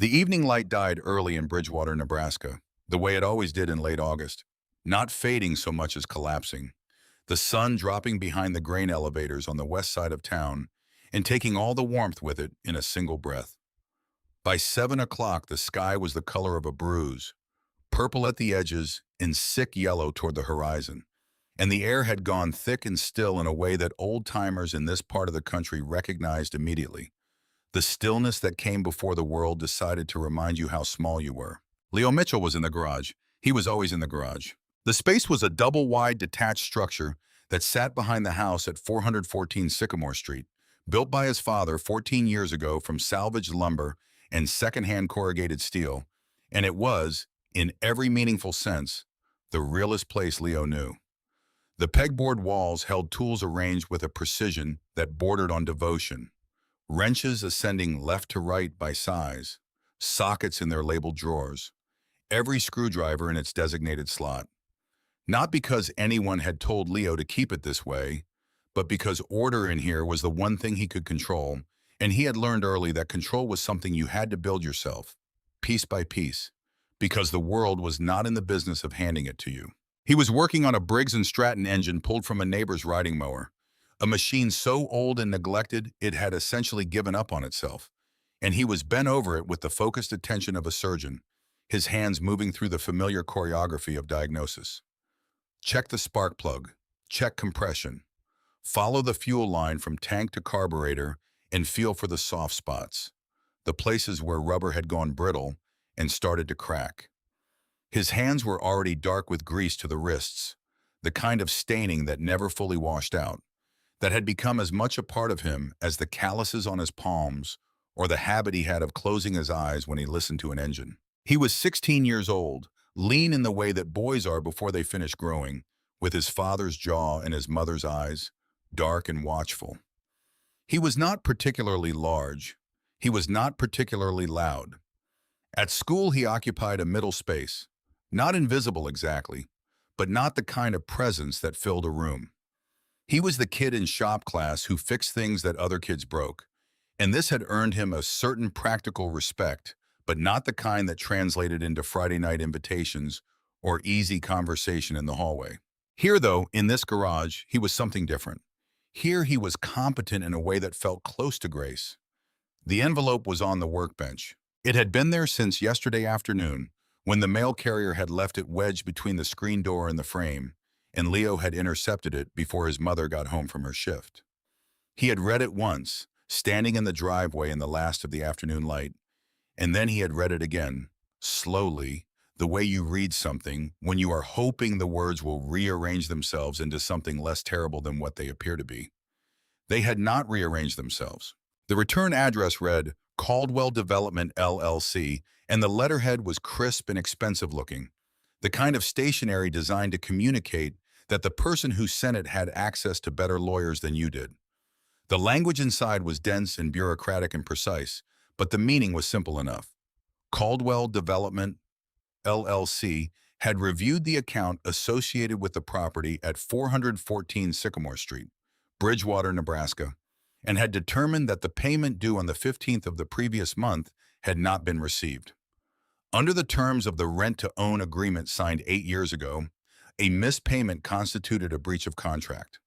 The evening light died early in Bridgewater, Nebraska, the way it always did in late August, not fading so much as collapsing. The sun dropping behind the grain elevators on the west side of town and taking all the warmth with it in a single breath. By 7 o'clock, the sky was the color of a bruise, purple at the edges and sick yellow toward the horizon. And the air had gone thick and still in a way that old-timers in this part of the country recognized immediately. The stillness that came before the world decided to remind you how small you were. Leo Mitchell was in the garage. He was always in the garage. The space was a double-wide detached structure that sat behind the house at 414 Sycamore Street, built by his father 14 years ago from salvaged lumber and secondhand corrugated steel, and it was, in every meaningful sense, the realest place Leo knew. The pegboard walls held tools arranged with a precision that bordered on devotion, wrenches ascending left to right by size, sockets in their labeled drawers, every screwdriver in its designated slot. Not because anyone had told Leo to keep it this way, but because order in here was the one thing he could control, and he had learned early that control was something you had to build yourself, piece by piece, because the world was not in the business of handing it to you. He was working on a Briggs & Stratton engine pulled from a neighbor's riding mower, a machine so old and neglected it had essentially given up on itself, and he was bent over it with the focused attention of a surgeon, his hands moving through the familiar choreography of diagnosis. Check the spark plug, check compression, follow the fuel line from tank to carburetor, and feel for the soft spots, the places where rubber had gone brittle and started to crack. His hands were already dark with grease to the wrists, the kind of staining that never fully washed out, that had become as much a part of him as the calluses on his palms or the habit he had of closing his eyes when he listened to an engine. He was 16 years old, lean in the way that boys are before they finish growing, with his father's jaw and his mother's eyes, dark and watchful. He was not particularly large. He was not particularly loud. At school, he occupied a middle space, not invisible exactly, but not the kind of presence that filled a room. He was the kid in shop class who fixed things that other kids broke, and this had earned him a certain practical respect, but not the kind that translated into Friday night invitations or easy conversation in the hallway. Here, though, in this garage, he was something different. Here he was competent in a way that felt close to grace. The envelope was on the workbench. It had been there since yesterday afternoon, when the mail carrier had left it wedged between the screen door and the frame, and Leo had intercepted it before his mother got home from her shift. He had read it once, standing in the driveway in the last of the afternoon light, and then he had read it again, slowly, the way you read something when you are hoping the words will rearrange themselves into something less terrible than what they appear to be. They had not rearranged themselves. The return address read, Caldwell Development, LLC, and the letterhead was crisp and expensive looking, the kind of stationery designed to communicate that the person who sent it had access to better lawyers than you did. The language inside was dense and bureaucratic and precise, but the meaning was simple enough. Caldwell Development, LLC, had reviewed the account associated with the property at 414 Sycamore Street, Bridgewater, Nebraska, and had determined that the payment due on the 15th of the previous month had not been received. Under the terms of the rent-to-own agreement signed 8 years ago, a missed payment constituted a breach of contract.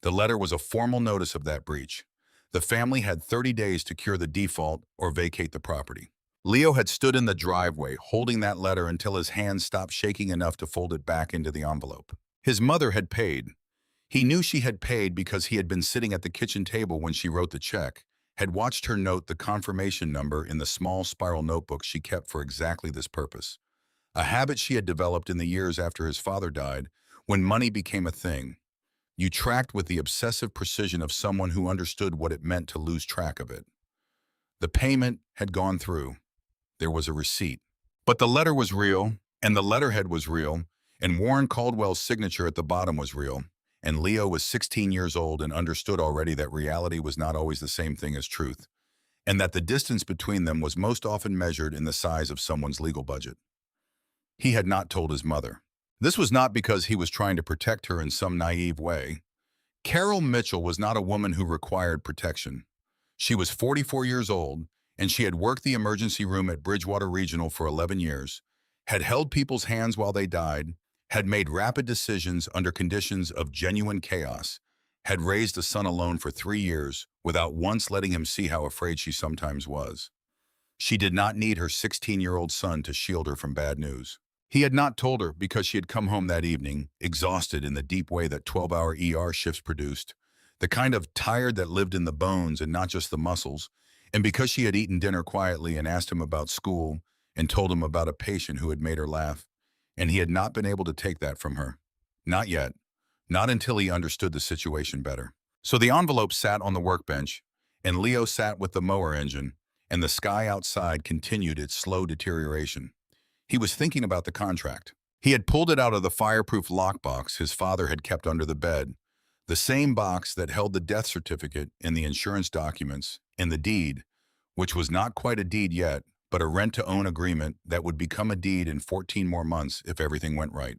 The letter was a formal notice of that breach. The family had 30 days to cure the default or vacate the property. Leo had stood in the driveway holding that letter until his hands stopped shaking enough to fold it back into the envelope. His mother had paid. He knew she had paid because he had been sitting at the kitchen table when she wrote the check, had watched her note the confirmation number in the small spiral notebook she kept for exactly this purpose, a habit she had developed in the years after his father died, when money became a thing. You tracked with the obsessive precision of someone who understood what it meant to lose track of it. The payment had gone through. There was a receipt. But the letter was real, and the letterhead was real, and Warren Caldwell's signature at the bottom was real, and Leo was 16 years old and understood already that reality was not always the same thing as truth, and that the distance between them was most often measured in the size of someone's legal budget. He had not told his mother. This was not because he was trying to protect her in some naive way. Carol Mitchell was not a woman who required protection. She was 44 years old, and she had worked the emergency room at Bridgewater Regional for 11 years, had held people's hands while they died, had made rapid decisions under conditions of genuine chaos, had raised a son alone for 3 years without once letting him see how afraid she sometimes was. She did not need her 16-year-old son to shield her from bad news. He had not told her because she had come home that evening, exhausted in the deep way that 12-hour ER shifts produced, the kind of tired that lived in the bones and not just the muscles, and because she had eaten dinner quietly and asked him about school and told him about a patient who had made her laugh, and he had not been able to take that from her. Not yet. Not until he understood the situation better. So the envelope sat on the workbench, and Leo sat with the mower engine, and the sky outside continued its slow deterioration. He was thinking about the contract. He had pulled it out of the fireproof lockbox his father had kept under the bed, the same box that held the death certificate and the insurance documents and the deed, which was not quite a deed yet, but a rent-to-own agreement that would become a deed in 14 more months if everything went right.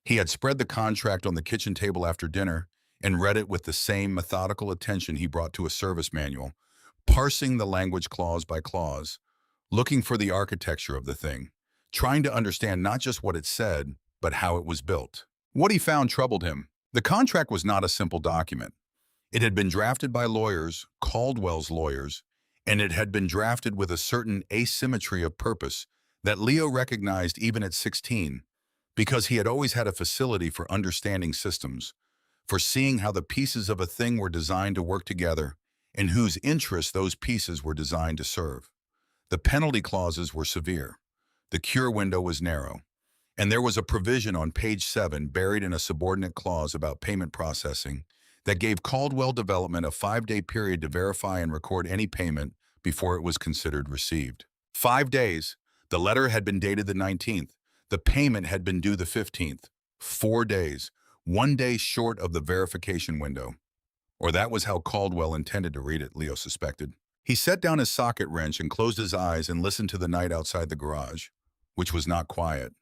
He had spread the contract on the kitchen table after dinner and read it with the same methodical attention he brought to a service manual, parsing the language clause by clause, looking for the architecture of the thing, trying to understand not just what it said, but how it was built. What he found troubled him. The contract was not a simple document. It had been drafted by lawyers, Caldwell's lawyers, and it had been drafted with a certain asymmetry of purpose that Leo recognized even at 16, because he had always had a facility for understanding systems, for seeing how the pieces of a thing were designed to work together and whose interests those pieces were designed to serve. The penalty clauses were severe. The cure window was narrow. And there was a provision on page 7 buried in a subordinate clause about payment processing that gave Caldwell Development a 5-day period to verify and record any payment before it was considered received. 5 days. The letter had been dated the 19th. The payment had been due the 15th. 4 days. 1 day short of the verification window. Or that was how Caldwell intended to read it, Leo suspected. He set down his socket wrench and closed his eyes and listened to the night outside the garage, which was not quiet.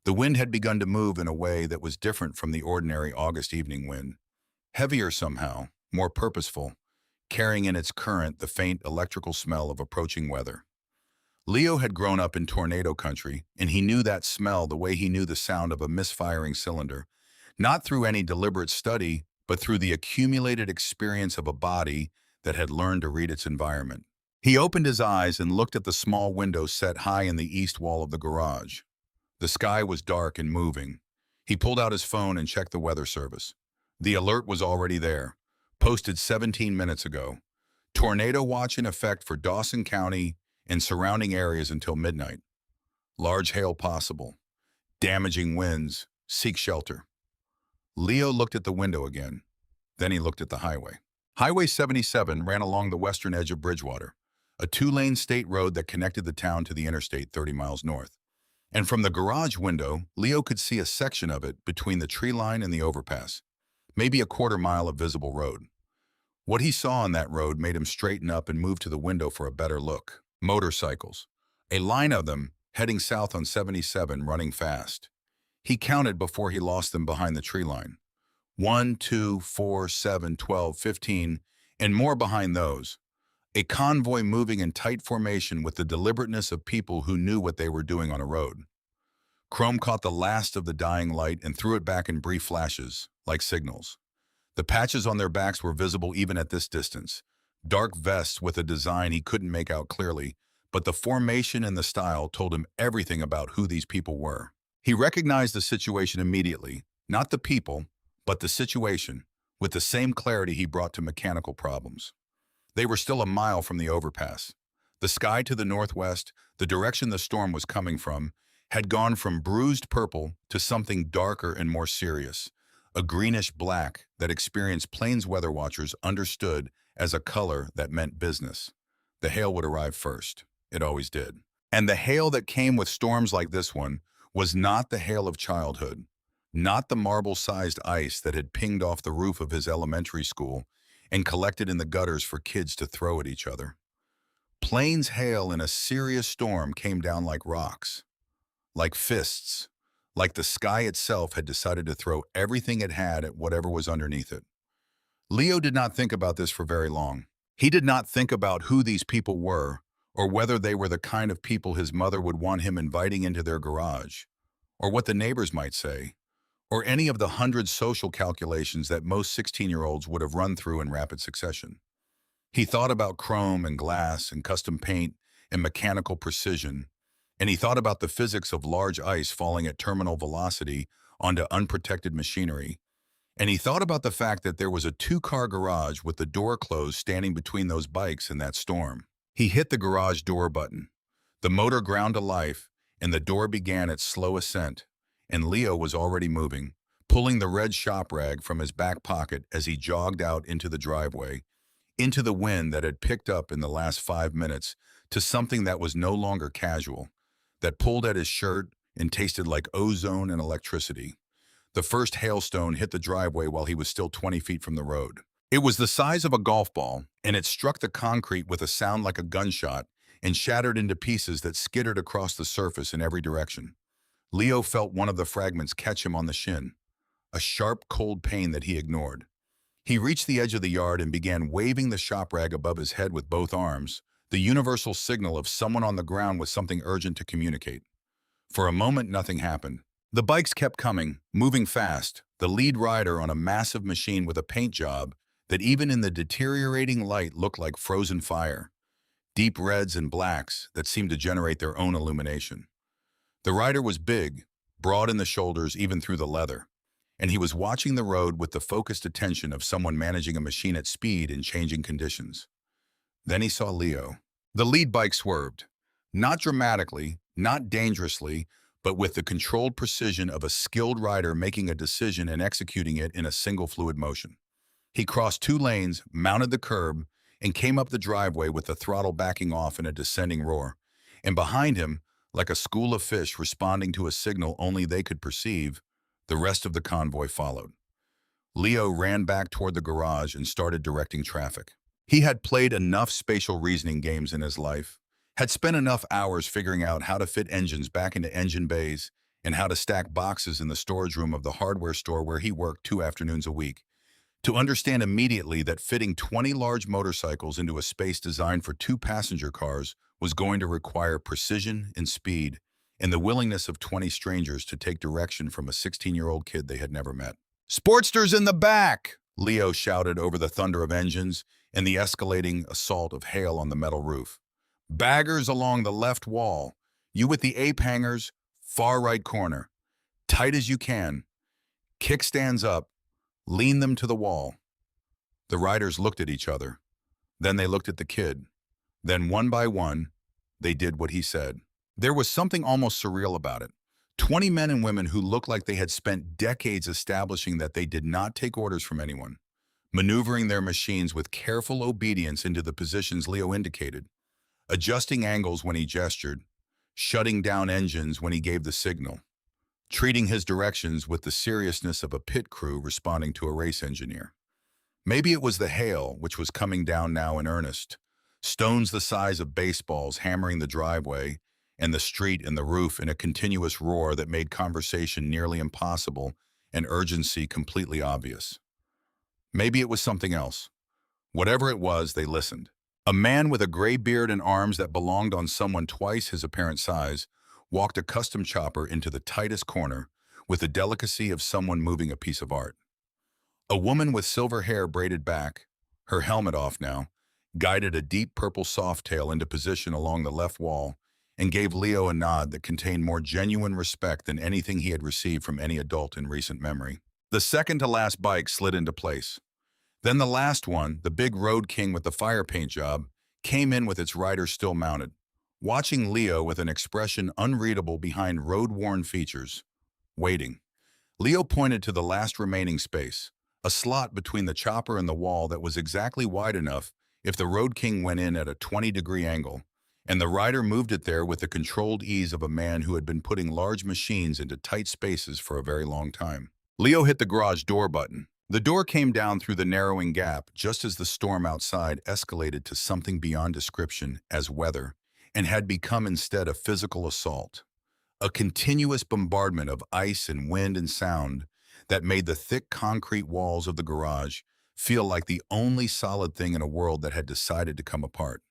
The wind had begun to move in a way that was different from the ordinary August evening wind. Heavier somehow, more purposeful, carrying in its current the faint electrical smell of approaching weather. Leo had grown up in tornado country, and he knew that smell the way he knew the sound of a misfiring cylinder, not through any deliberate study, but through the accumulated experience of a body that had learned to read its environment. He opened his eyes and looked at the small window set high in the east wall of the garage. The sky was dark and moving. He pulled out his phone and checked the weather service. The alert was already there, posted 17 minutes ago. Tornado watch in effect for Dawson County and surrounding areas until midnight. Large hail possible. Damaging winds. Seek shelter. Leo looked at the window again. Then he looked at the highway. Highway 77 ran along the western edge of Bridgewater, a 2-lane state road that connected the town to the interstate 30 miles north. And from the garage window, Leo could see a section of it between the tree line and the overpass, maybe a quarter mile of visible road. What he saw on that road made him straighten up and move to the window for a better look. Motorcycles. A line of them, heading south on 77, running fast. He counted before he lost them behind the tree line. 1, 2, 4, 7, 12, 15, and more behind those. A convoy moving in tight formation with the deliberateness of people who knew what they were doing on a road. Chrome caught the last of the dying light and threw it back in brief flashes, like signals. The patches on their backs were visible even at this distance. Dark vests with a design he couldn't make out clearly, but the formation and the style told him everything about who these people were. He recognized the situation immediately, not the people, but the situation, with the same clarity he brought to mechanical problems. They were still a mile from the overpass. The sky to the northwest, the direction the storm was coming from, had gone from bruised purple to something darker and more serious, a greenish black that experienced plains weather watchers understood as a color that meant business. The hail would arrive first. It always did. And the hail that came with storms like this one was not the hail of childhood, not the marble-sized ice that had pinged off the roof of his elementary school and collected in the gutters for kids to throw at each other. Plains hail in a serious storm came down like rocks, like fists, like the sky itself had decided to throw everything it had at whatever was underneath it. Leo did not think about this for very long. He did not think about who these people were, or whether they were the kind of people his mother would want him inviting into their garage, or what the neighbors might say, or any of the hundred social calculations that most 16-year-olds would have run through in rapid succession. He thought about chrome and glass and custom paint and mechanical precision, and he thought about the physics of large ice falling at terminal velocity onto unprotected machinery, and he thought about the fact that there was a two-car garage with the door closed standing between those bikes in that storm. He hit the garage door button. The motor ground to life, and the door began its slow ascent, and Leo was already moving, pulling the red shop rag from his back pocket as he jogged out into the driveway, into the wind that had picked up in the last 5 minutes, to something that was no longer casual, that pulled at his shirt and tasted like ozone and electricity. The first hailstone hit the driveway while he was still 20 feet from the road. It was the size of a golf ball, and it struck the concrete with a sound like a gunshot and shattered into pieces that skittered across the surface in every direction. Leo felt one of the fragments catch him on the shin, a sharp, cold pain that he ignored. He reached the edge of the yard and began waving the shop rag above his head with both arms, the universal signal of someone on the ground with something urgent to communicate. For a moment, nothing happened. The bikes kept coming, moving fast, the lead rider on a massive machine with a paint job that even in the deteriorating light looked like frozen fire, deep reds and blacks that seemed to generate their own illumination. The rider was big, broad in the shoulders even through the leather, and he was watching the road with the focused attention of someone managing a machine at speed in changing conditions. Then he saw Leo. The lead bike swerved, not dramatically, not dangerously, but with the controlled precision of a skilled rider making a decision and executing it in a single fluid motion. He crossed 2 lanes, mounted the curb, and came up the driveway with the throttle backing off in a descending roar. And behind him, like a school of fish responding to a signal only they could perceive, the rest of the convoy followed. Leo ran back toward the garage and started directing traffic. He had played enough spatial reasoning games in his life, had spent enough hours figuring out how to fit engines back into engine bays and how to stack boxes in the storage room of the hardware store where he worked 2 afternoons a week, to understand immediately that fitting 20 large motorcycles into a space designed for 2 passenger cars was going to require precision and speed, and the willingness of 20 strangers to take direction from a 16-year-old kid they had never met. "Sportsters in the back!" Leo shouted over the thunder of engines and the escalating assault of hail on the metal roof. "Baggers along the left wall. You with the ape hangers, far right corner. Tight as you can. Kickstands up. Lean them to the wall." The riders looked at each other. Then they looked at the kid. Then one by one, they did what he said. There was something almost surreal about it. 20 men and women who looked like they had spent decades establishing that they did not take orders from anyone, maneuvering their machines with careful obedience into the positions Leo indicated, adjusting angles when he gestured, shutting down engines when he gave the signal, treating his directions with the seriousness of a pit crew responding to a race engineer. Maybe it was the hail, which was coming down now in earnest, stones the size of baseballs hammering the driveway and the street and the roof in a continuous roar that made conversation nearly impossible and urgency completely obvious. Maybe it was something else. Whatever it was, they listened. A man with a gray beard and arms that belonged on someone twice his apparent size walked a custom chopper into the tightest corner with the delicacy of someone moving a piece of art. A woman with silver hair braided back, her helmet off now, guided a deep purple softail into position along the left wall and gave Leo a nod that contained more genuine respect than anything he had received from any adult in recent memory. The second-to-last bike slid into place. Then the last one, the big road king with the fire paint job, came in with its rider still mounted, watching Leo with an expression unreadable behind road-worn features, waiting. Leo pointed to the last remaining space, a slot between the chopper and the wall that was exactly wide enough if the road king went in at a 20-degree angle, and the rider moved it there with the controlled ease of a man who had been putting large machines into tight spaces for a very long time. Leo hit the garage door button. The door came down through the narrowing gap just as the storm outside escalated to something beyond description as weather and had become instead a physical assault, a continuous bombardment of ice and wind and sound that made the thick concrete walls of the garage feel like the only solid thing in a world that had decided to come apart.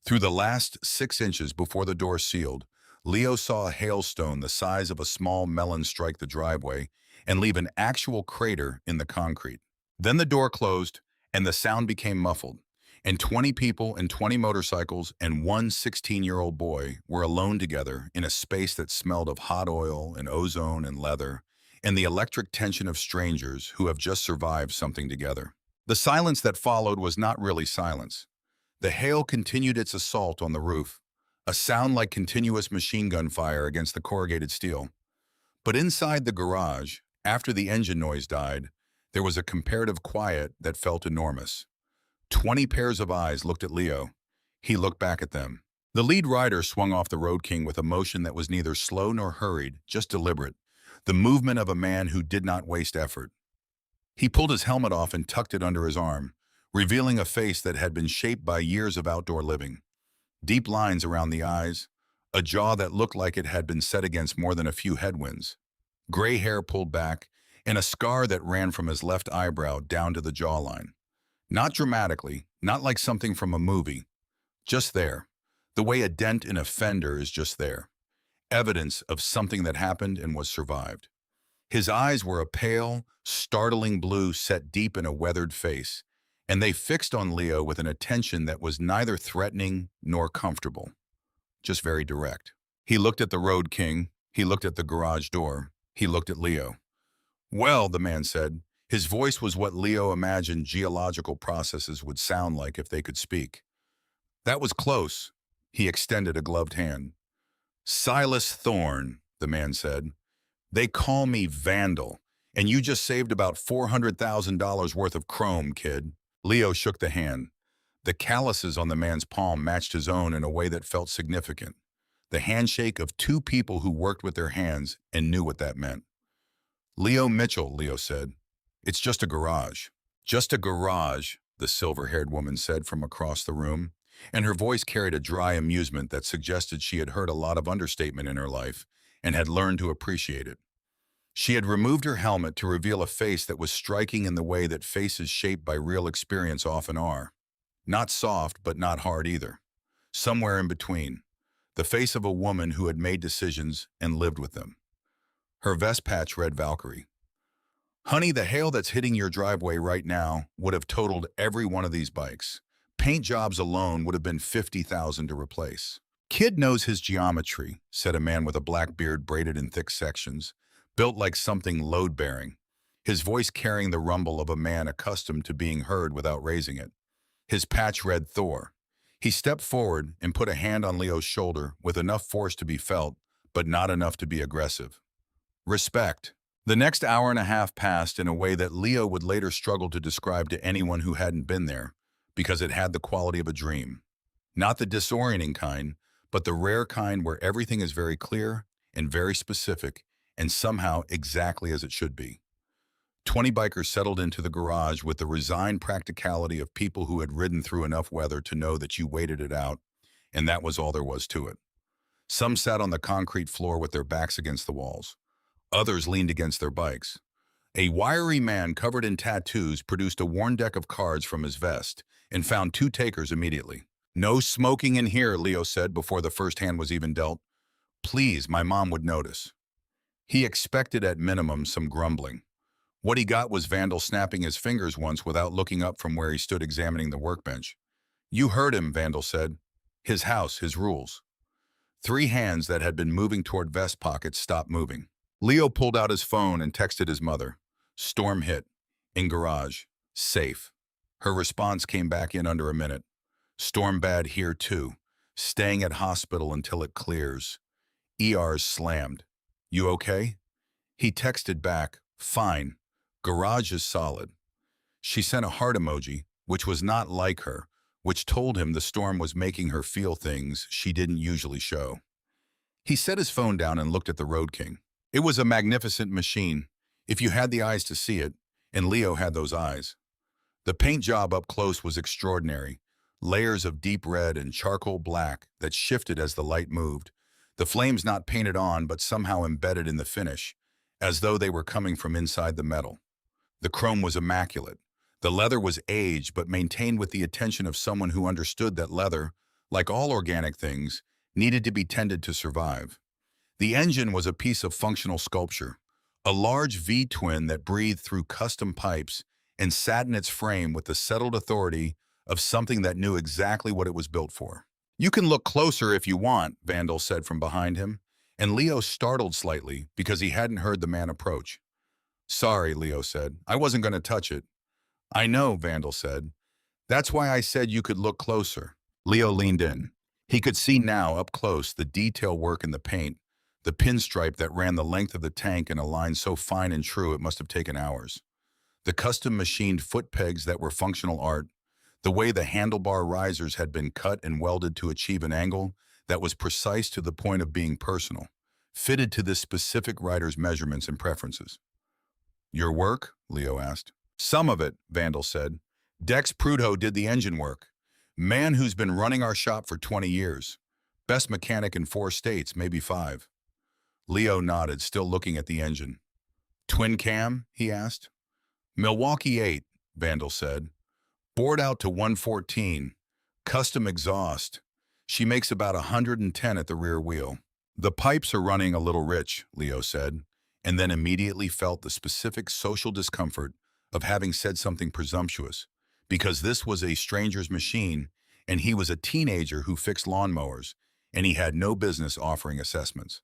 Through the last 6 inches before the door sealed, Leo saw a hailstone the size of a small melon strike the driveway and leave an actual crater in the concrete. Then the door closed, and the sound became muffled, and 20 people and 20 motorcycles and one 16-year-old boy were alone together in a space that smelled of hot oil and ozone and leather, and the electric tension of strangers who have just survived something together. The silence that followed was not really silence. The hail continued its assault on the roof, a sound like continuous machine gun fire against the corrugated steel. But inside the garage, after the engine noise died, there was a comparative quiet that felt enormous. 20 pairs of eyes looked at Leo. He looked back at them. The lead rider swung off the Road King with a motion that was neither slow nor hurried, just deliberate, the movement of a man who did not waste effort. He pulled his helmet off and tucked it under his arm, revealing a face that had been shaped by years of outdoor living. Deep lines around the eyes, a jaw that looked like it had been set against more than a few headwinds, gray hair pulled back, and a scar that ran from his left eyebrow down to the jawline. Not dramatically, not like something from a movie, just there, the way a dent in a fender is just there, evidence of something that happened and was survived. His eyes were a pale, startling blue set deep in a weathered face, and they fixed on Leo with an attention that was neither threatening nor comfortable, just very direct. He looked at the Road King, he looked at the garage door, he looked at Leo. "Well," the man said. His voice was what Leo imagined geological processes would sound like if they could speak. "That was close." He extended a gloved hand. "Silas Thorne," the man said. "They call me Vandal, and you just saved about $400,000 worth of chrome, kid." Leo shook the hand. The calluses on the man's palm matched his own in a way that felt significant. The handshake of two people who worked with their hands and knew what that meant. "Leo Mitchell," Leo said. "It's just a garage." "Just a garage," the silver-haired woman said from across the room, and her voice carried a dry amusement that suggested she had heard a lot of understatement in her life and had learned to appreciate it. She had removed her helmet to reveal a face that was striking in the way that faces shaped by real experience often are. Not soft, but not hard either. Somewhere in between. The face of a woman who had made decisions and lived with them. Her vest patch read Valkyrie. "Honey, the hail that's hitting your driveway right now would have totaled every one of these bikes. Paint jobs alone would have been $50,000 to replace." "Kid knows his geometry," said a man with a black beard braided in thick sections, built like something load-bearing, his voice carrying the rumble of a man accustomed to being heard without raising it. His patch read Thor. He stepped forward and put a hand on Leo's shoulder with enough force to be felt, but not enough to be aggressive. "Respect." The next hour and a half passed in a way that Leo would later struggle to describe to anyone who hadn't been there, because it had the quality of a dream. Not the disorienting kind, but the rare kind where everything is very clear and very specific and somehow exactly as it should be. 20 bikers settled into the garage with the resigned practicality of people who had ridden through enough weather to know that you waited it out, and that was all there was to it. Some sat on the concrete floor with their backs against the walls. Others leaned against their bikes. A wiry man covered in tattoos produced a worn deck of cards from his vest and found two takers immediately. "No smoking in here," Leo said before the first hand was even dealt. "Please, my mom would notice." He expected at minimum some grumbling. What he got was Vandal snapping his fingers once without looking up from where he stood examining the workbench. "You heard him," Vandal said. "His house, his rules." 3 hands that had been moving toward vest pockets stopped moving. Leo pulled out his phone and texted his mother. "Storm hit. In garage. Safe." Her response came back in under a minute. "Storm bad here too. Staying at hospital until it clears. ER's slammed. You okay?" He texted back, "Fine. Garage is solid." She sent a heart emoji, which was not like her, which told him the storm was making her feel things she didn't usually show. He set his phone down and looked at the Road King. It was a magnificent machine, if you had the eyes to see it, and Leo had those eyes. The paint job up close was extraordinary, layers of deep red and charcoal black that shifted as the light moved, the flames not painted on but somehow embedded in the finish, as though they were coming from inside the metal. The chrome was immaculate. The leather was aged but maintained with the attention of someone who understood that leather, like all organic things, needed to be tended to survive. The engine was a piece of functional sculpture, a large V-twin that breathed through custom pipes and sat in its frame with the settled authority of something that knew exactly what it was built for. "You can look closer if you want," Vandal said from behind him, and Leo startled slightly because he hadn't heard the man approach. "Sorry," Leo said. "I wasn't going to touch it." "I know," Vandal said. "That's why I said you could look closer." Leo leaned in. He could see now, up close, the detail work in the paint, the pinstripe that ran the length of the tank in a line so fine and true it must have taken hours. The custom machined foot pegs that were functional art, the way the handlebar risers had been cut and welded to achieve an angle that was precise to the point of being personal, fitted to this specific rider's measurements and preferences. "Your work?" Leo asked. "Some of it," Vandal said. "Dex Prudhoe did the engine work. Man who's been running our shop for 20 years. Best mechanic in 4 states, maybe 5. Leo nodded, still looking at the engine. "Twin cam?" he asked. "Milwaukee 8, Vandal said. "Bored out to 114. Custom exhaust. She makes about 110 at the rear wheel." "The pipes are running a little rich," Leo said, and then immediately felt the specific social discomfort of having said something presumptuous, because this was a stranger's machine, and he was a teenager who fixed lawnmowers, and he had no business offering assessments.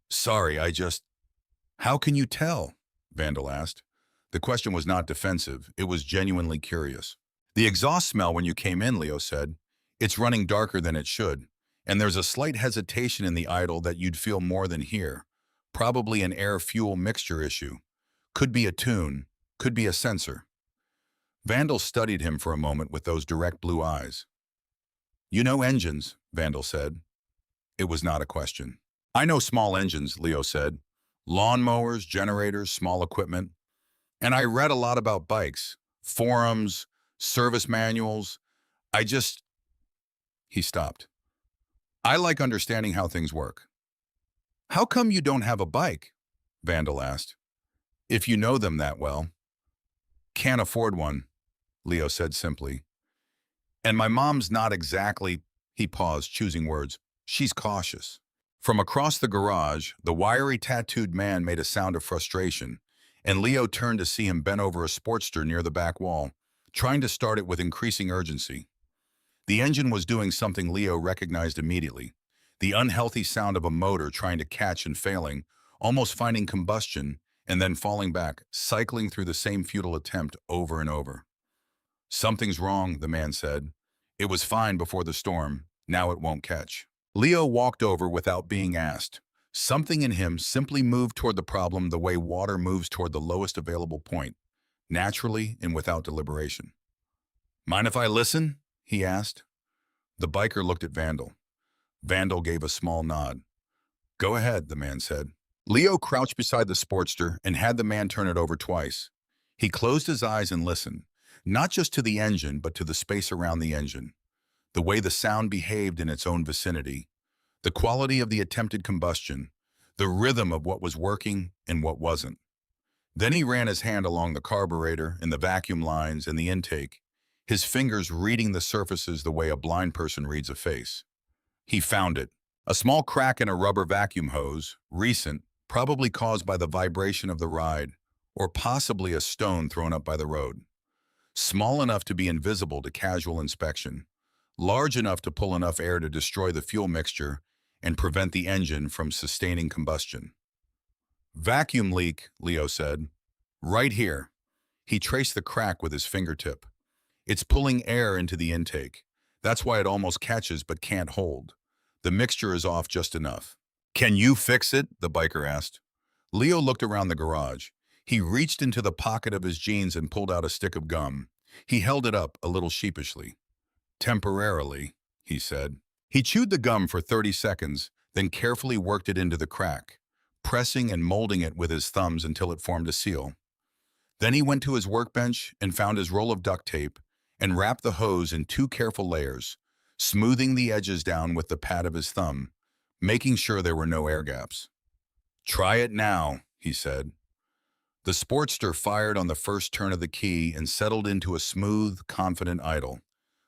"Sorry, I just—" "How can you tell?" Vandal asked. The question was not defensive, it was genuinely curious. "The exhaust smell when you came in," Leo said. "It's running darker than it should, and there's a slight hesitation in the idle that you'd feel more than here. Probably an air-fuel mixture issue. Could be a tune, could be a sensor." Vandal studied him for a moment with those direct blue eyes. "You know engines," Vandal said. It was not a question. "I know small engines," Leo said. "Lawnmowers, generators, small equipment. And I read a lot about bikes, forums, service manuals. I just—" He stopped. "I like understanding how things work." "How come you don't have a bike?" Vandal asked. "If you know them that well." "Can't afford one," Leo said simply. "And my mom's not exactly—" He paused, choosing words. "She's cautious." From across the garage, the wiry tattooed man made a sound of frustration, and Leo turned to see him bent over a Sportster near the back wall, trying to start it with increasing urgency. The engine was doing something Leo recognized immediately, the unhealthy sound of a motor trying to catch and failing, almost finding combustion, and then falling back, cycling through the same futile attempt over and over. "Something's wrong," the man said. "It was fine before the storm, now it won't catch." Leo walked over without being asked. Something in him simply moved toward the problem the way water moves toward the lowest available point, naturally and without deliberation. "Mind if I listen?" he asked. The biker looked at Vandal. Vandal gave a small nod. "Go ahead," the man said. Leo crouched beside the Sportster and had the man turn it over twice. He closed his eyes and listened, not just to the engine, but to the space around the engine, the way the sound behaved in its own vicinity, the quality of the attempted combustion, the rhythm of what was working and what wasn't. Then he ran his hand along the carburetor and the vacuum lines and the intake, his fingers reading the surfaces the way a blind person reads a face. He found it. A small crack in a rubber vacuum hose, recent, probably caused by the vibration of the ride, or possibly a stone thrown up by the road. Small enough to be invisible to casual inspection, large enough to pull enough air to destroy the fuel mixture and prevent the engine from sustaining combustion. "Vacuum leak," Leo said. "Right here." He traced the crack with his fingertip. "It's pulling air into the intake. That's why it almost catches but can't hold. The mixture is off just enough." "Can you fix it?" the biker asked. Leo looked around the garage. He reached into the pocket of his jeans and pulled out a stick of gum. He held it up, a little sheepishly. "Temporarily," he said. He chewed the gum for 30 seconds, then carefully worked it into the crack, pressing and molding it with his thumbs until it formed a seal. Then he went to his workbench and found his roll of duct tape and wrapped the hose in 2 careful layers, smoothing the edges down with the pad of his thumb, making sure there were no air gaps. "Try it now," he said. The Sportster fired on the first turn of the key and settled into a smooth, confident idle.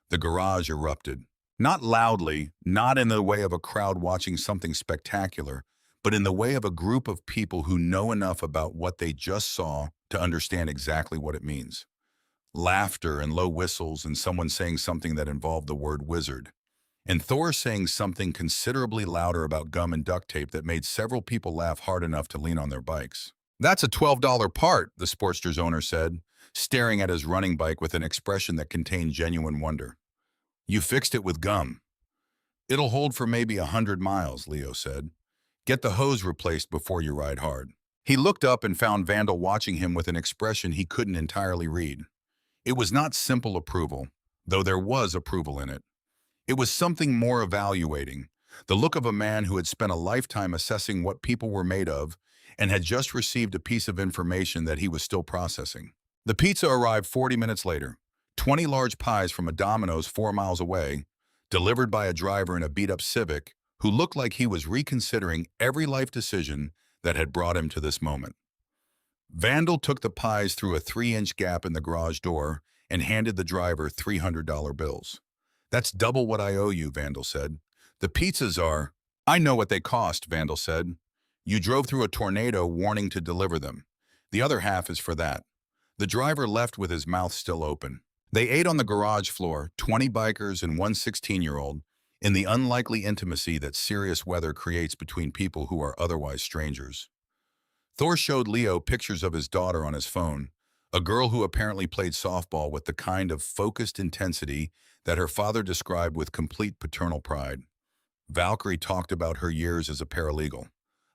The garage erupted. Not loudly, not in the way of a crowd watching something spectacular, but in the way of a group of people who know enough about what they just saw to understand exactly what it means. Laughter and low whistles and someone saying something that involved the word wizard. And Thor saying something considerably louder about gum and duct tape that made several people laugh hard enough to lean on their bikes. "That's a $12 part," the Sportster's owner said, staring at his running bike with an expression that contained genuine wonder. "You fixed it with gum." "It'll hold for maybe 100 miles, Leo said. "Get the hose replaced before you ride hard." He looked up and found Vandal watching him with an expression he couldn't entirely read. It was not simple approval, though there was approval in it. It was something more evaluating, the look of a man who had spent a lifetime assessing what people were made of and had just received a piece of information that he was still processing. The pizza arrived 40 minutes later, 20 large pies from a Domino's 4 miles away, delivered by a driver in a beat-up Civic who looked like he was reconsidering every life decision that had brought him to this moment. Vandal took the pies through a 3-inch gap in the garage door and handed the driver $300 bills. "That's double what I owe you," Vandal said. "The pizzas are—" "I know what they cost," Vandal said. "You drove through a tornado warning to deliver them. The other half is for that." The driver left with his mouth still open. They ate on the garage floor, 20 bikers and one 16-year-old, in the unlikely intimacy that serious weather creates between people who are otherwise strangers. Thor showed Leo pictures of his daughter on his phone, a girl who apparently played softball with the kind of focused intensity that her father described with complete paternal pride. Valkyrie talked about her years as a paralegal,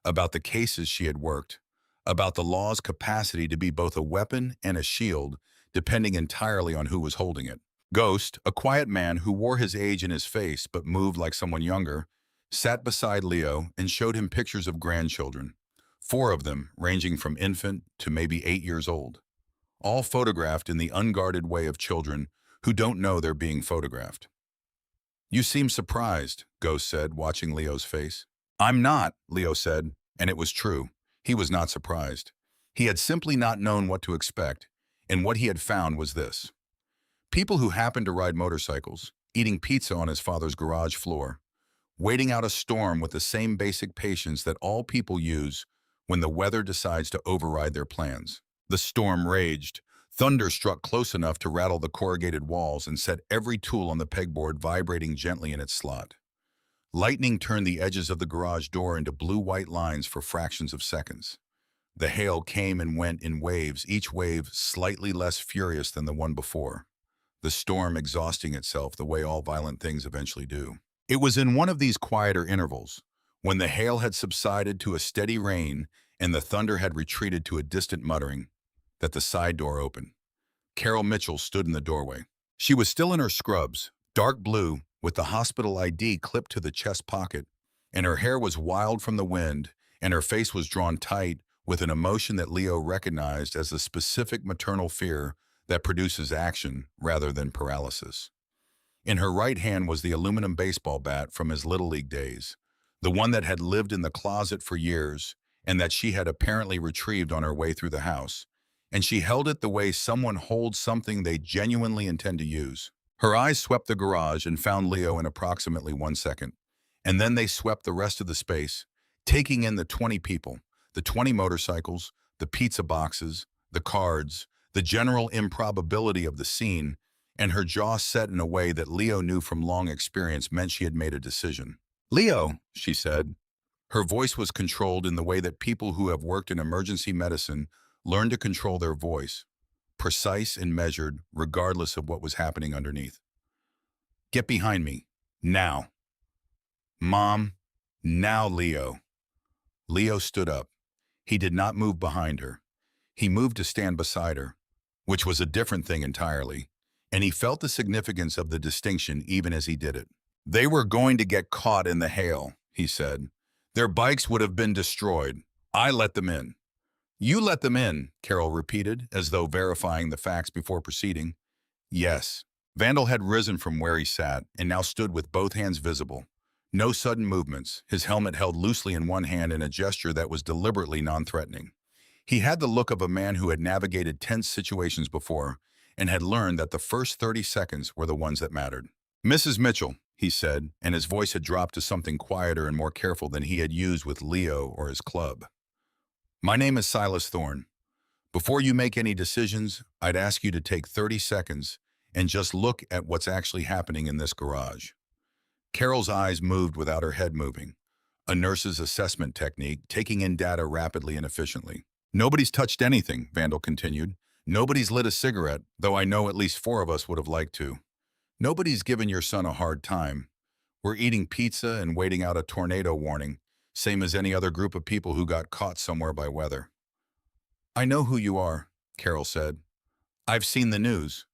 about the cases she had worked, about the law's capacity to be both a weapon and a shield, depending entirely on who was holding it. Ghost, a quiet man who wore his age in his face but moved like someone younger, sat beside Leo and showed him pictures of grandchildren, 4 of them ranging from infant to maybe 8 years old, all photographed in the unguarded way of children who don't know they're being photographed. "You seem surprised," Ghost said, watching Leo's face. "I'm not," Leo said, and it was true. He was not surprised. He had simply not known what to expect, and what he had found was this. People who happened to ride motorcycles, eating pizza on his father's garage floor, waiting out a storm with the same basic patience that all people use when the weather decides to override their plans. The storm raged. Thunder struck close enough to rattle the corrugated walls and set every tool on the pegboard vibrating gently in its slot. Lightning turned the edges of the garage door into blue-white lines for fractions of seconds. The hail came and went in waves, each wave slightly less furious than the one before, the storm exhausting itself the way all violent things eventually do. It was in one of these quieter intervals, when the hail had subsided to a steady rain and the thunder had retreated to a distant muttering, that the side door opened. Carol Mitchell stood in the doorway. She was still in her scrubs, dark blue, with the hospital ID clipped to the chest pocket, and her hair was wild from the wind, and her face was drawn tight with an emotion that Leo recognized as the specific maternal fear that produces action rather than paralysis. In her right hand was the aluminum baseball bat from his Little League days, the one that had lived in the closet for years and that she had apparently retrieved on her way through the house, and she held it the way someone holds something they genuinely intend to use. Her eyes swept the garage and found Leo in approximately 1 second, and then they swept the rest of the space, taking in the 20 people, the 20 motorcycles, the pizza boxes, the cards, the general improbability of the scene, and her jaw set in a way that Leo knew from long experience meant she had made a decision. "Leo," she said. Her voice was controlled in the way that people who have worked in emergency medicine learn to control their voice, precise and measured, regardless of what was happening underneath. "Get behind me. Now." "Mom, now, Leo." Leo stood up. He did not move behind her. He moved to stand beside her, which was a different thing entirely, and he felt the significance of the distinction even as he did it. "They were going to get caught in the hail," he said. "Their bikes would have been destroyed. I let them in." "You let them in," Carol repeated, as though verifying the facts before proceeding. "Yes." Vandal had risen from where he sat and now stood with both hands visible. No sudden movements, his helmet held loosely in one hand in a gesture that was deliberately non-threatening. He had the look of a man who had navigated tense situations before and had learned that the first 30 seconds were the ones that mattered. "Mrs. Mitchell," he said, and his voice had dropped to something quieter and more careful than he had used with Leo or his club. My name is Silas Thorne. Before you make any decisions, I'd ask you to take 30 seconds and just look at what's actually happening in this garage. Carol's eyes moved without her head moving, a nurse's assessment technique, taking in data rapidly and efficiently. Nobody's touched anything, Vandal continued. Nobody's lit a cigarette, though I know at least 4 of us would have liked to. Nobody's given your son a hard time. We're eating pizza and waiting out a tornado warning, same as any other group of people who got caught somewhere by weather. I know who you are, Carol said. I've seen the news.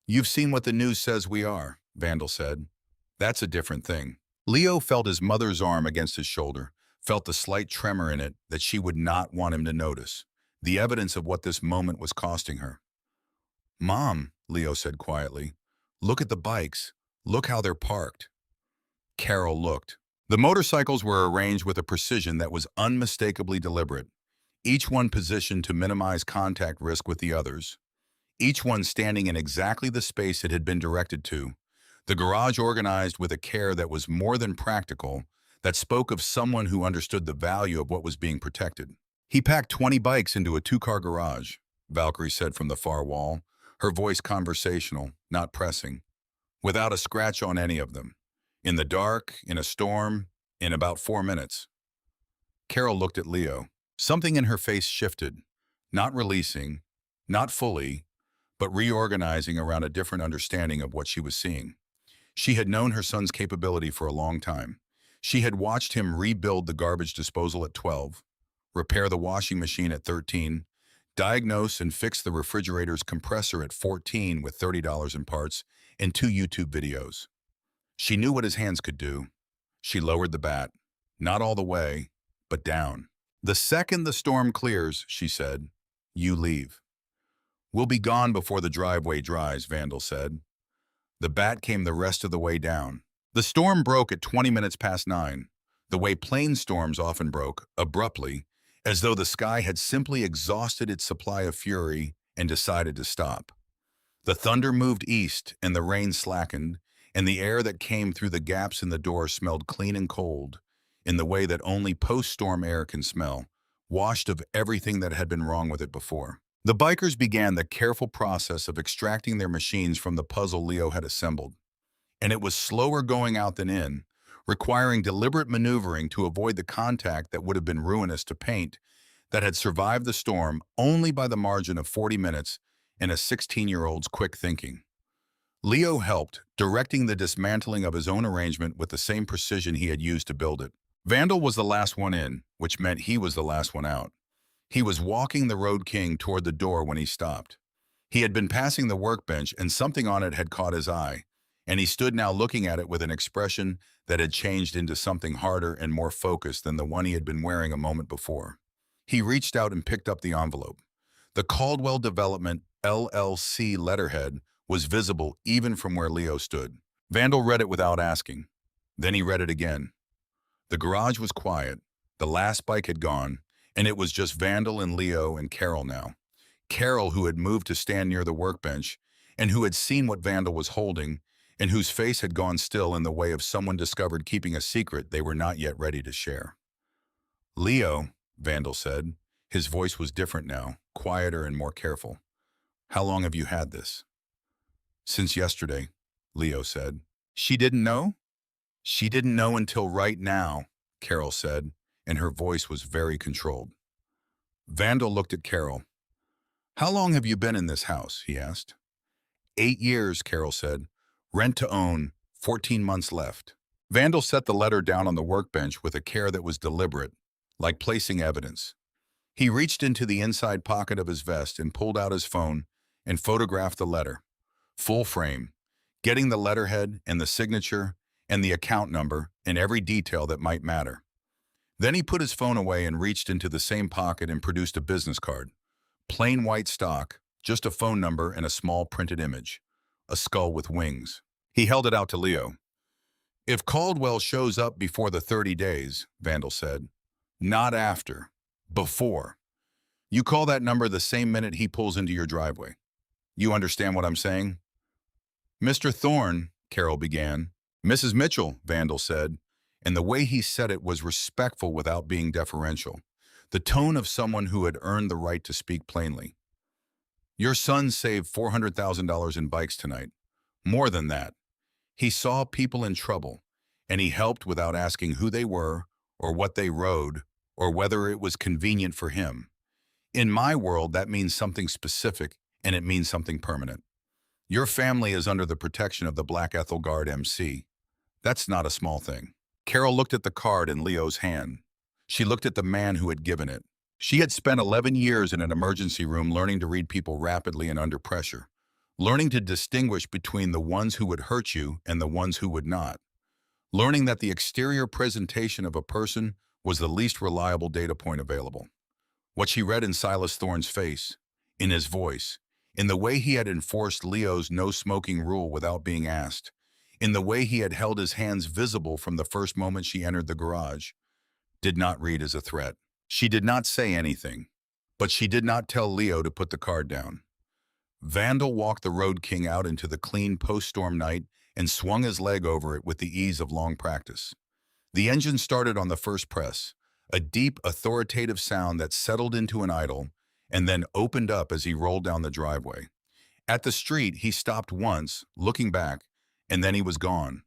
You've seen what the news says we are, Vandal said. That's a different thing. Leo felt his mother's arm against his shoulder, felt the slight tremor in it that she would not want him to notice, the evidence of what this moment was costing her. Mom, Leo said quietly, look at the bikes. Look how they're parked. Carol looked. The motorcycles were arranged with a precision that was unmistakably deliberate, each one positioned to minimize contact risk with the others, each one standing in exactly the space it had been directed to, the garage organized with a care that was more than practical, that spoke of someone who understood the value of what was being protected. He packed 20 bikes into a 2-car garage, Valkyrie said from the far wall, her voice conversational, not pressing, without a scratch on any of them. In the dark, in a storm, in about 4 minutes. Carol looked at Leo. Something in her face shifted, not releasing, not fully, but reorganizing around a different understanding of what she was seeing. She had known her son's capability for a long time. She had watched him rebuild the garbage disposal at 12, repair the washing machine at 13, diagnose and fix the refrigerator's compressor at 14 with $30 in parts and 2 YouTube videos. She knew what his hands could do. She lowered the bat, not all the way, but down. The second the storm clears, she said, you leave. We'll be gone before the driveway dries, Vandal said. The bat came the rest of the way down. The storm broke at 20 minutes past 9, the way plain storms often broke, abruptly, as though the sky had simply exhausted its supply of fury and decided to stop. The thunder moved east and the rain slackened, and the air that came through the gaps in the door smelled clean and cold, in the way that only post-storm air can smell, washed of everything that had been wrong with it before. The bikers began the careful process of extracting their machines from the puzzle Leo had assembled, and it was slower going out than in, requiring deliberate maneuvering to avoid the contact that would have been ruinous to paint that had survived the storm only by the margin of 40 minutes and a 16-year-old's quick thinking. Leo helped, directing the dismantling of his own arrangement with the same precision he had used to build it. Vandal was the last one in, which meant he was the last one out. He was walking the Road King toward the door when he stopped. He had been passing the workbench and something on it had caught his eye, and he stood now looking at it with an expression that had changed into something harder and more focused than the one he had been wearing a moment before. He reached out and picked up the envelope. The Caldwell Development, LLC letterhead was visible even from where Leo stood. Vandal read it without asking. Then he read it again. The garage was quiet, the last bike had gone, and it was just Vandal and Leo and Carol now. Carol, who had moved to stand near the workbench, and who had seen what Vandal was holding, and whose face had gone still in the way of someone discovered keeping a secret they were not yet ready to share. Leo, Vandal said. His voice was different now, quieter and more careful. How long have you had this? Since yesterday, Leo said. She didn't know? She didn't know until right now, Carol said, and her voice was very controlled. Vandal looked at Carol. How long have you been in this house? He asked. 8 years, Carol said. Rent to own, 14 months left. Vandal set the letter down on the workbench with a care that was deliberate, like placing evidence. He reached into the inside pocket of his vest and pulled out his phone and photographed the letter. Full frame, getting the letterhead and the signature and the account number and every detail that might matter. Then he put his phone away and reached into the same pocket and produced a business card. Plain white stock, just a phone number and a small printed image. A skull with wings. He held it out to Leo. If Caldwell shows up before the 30 days, Vandal said. Not after. Before. You call that number the same minute he pulls into your driveway. You understand what I'm saying? Mr. Thorne, Carol began. Mrs. Mitchell, Vandal said, and the way he said it was respectful without being deferential, the tone of someone who had earned the right to speak plainly. Your son saved $400,000 in bikes tonight. More than that. He saw people in trouble, and he helped without asking who they were, or what they rode, or whether it was convenient for him. In my world, that means something specific, and it means something permanent. Your family is under the protection of the Black Ethel Guard MC. That's not a small thing. Carol looked at the card in Leo's hand. She looked at the man who had given it. She had spent 11 years in an emergency room learning to read people rapidly and under pressure, learning to distinguish between the ones who would hurt you and the ones who would not, learning that the exterior presentation of a person was the least reliable data point available. What she read in Silas Thorne's face, in his voice, in the way he had enforced Leo's no smoking rule without being asked, in the way he had held his hands visible from the first moment she entered the garage, did not read as a threat. She did not say anything, but she did not tell Leo to put the card down. Vandal walked the Road King out into the clean post-storm night and swung his leg over it with the ease of long practice. The engine started on the first press, a deep, authoritative sound that settled into an idle and then opened up as he rolled down the driveway. At the street, he stopped once, looking back, and then he was gone,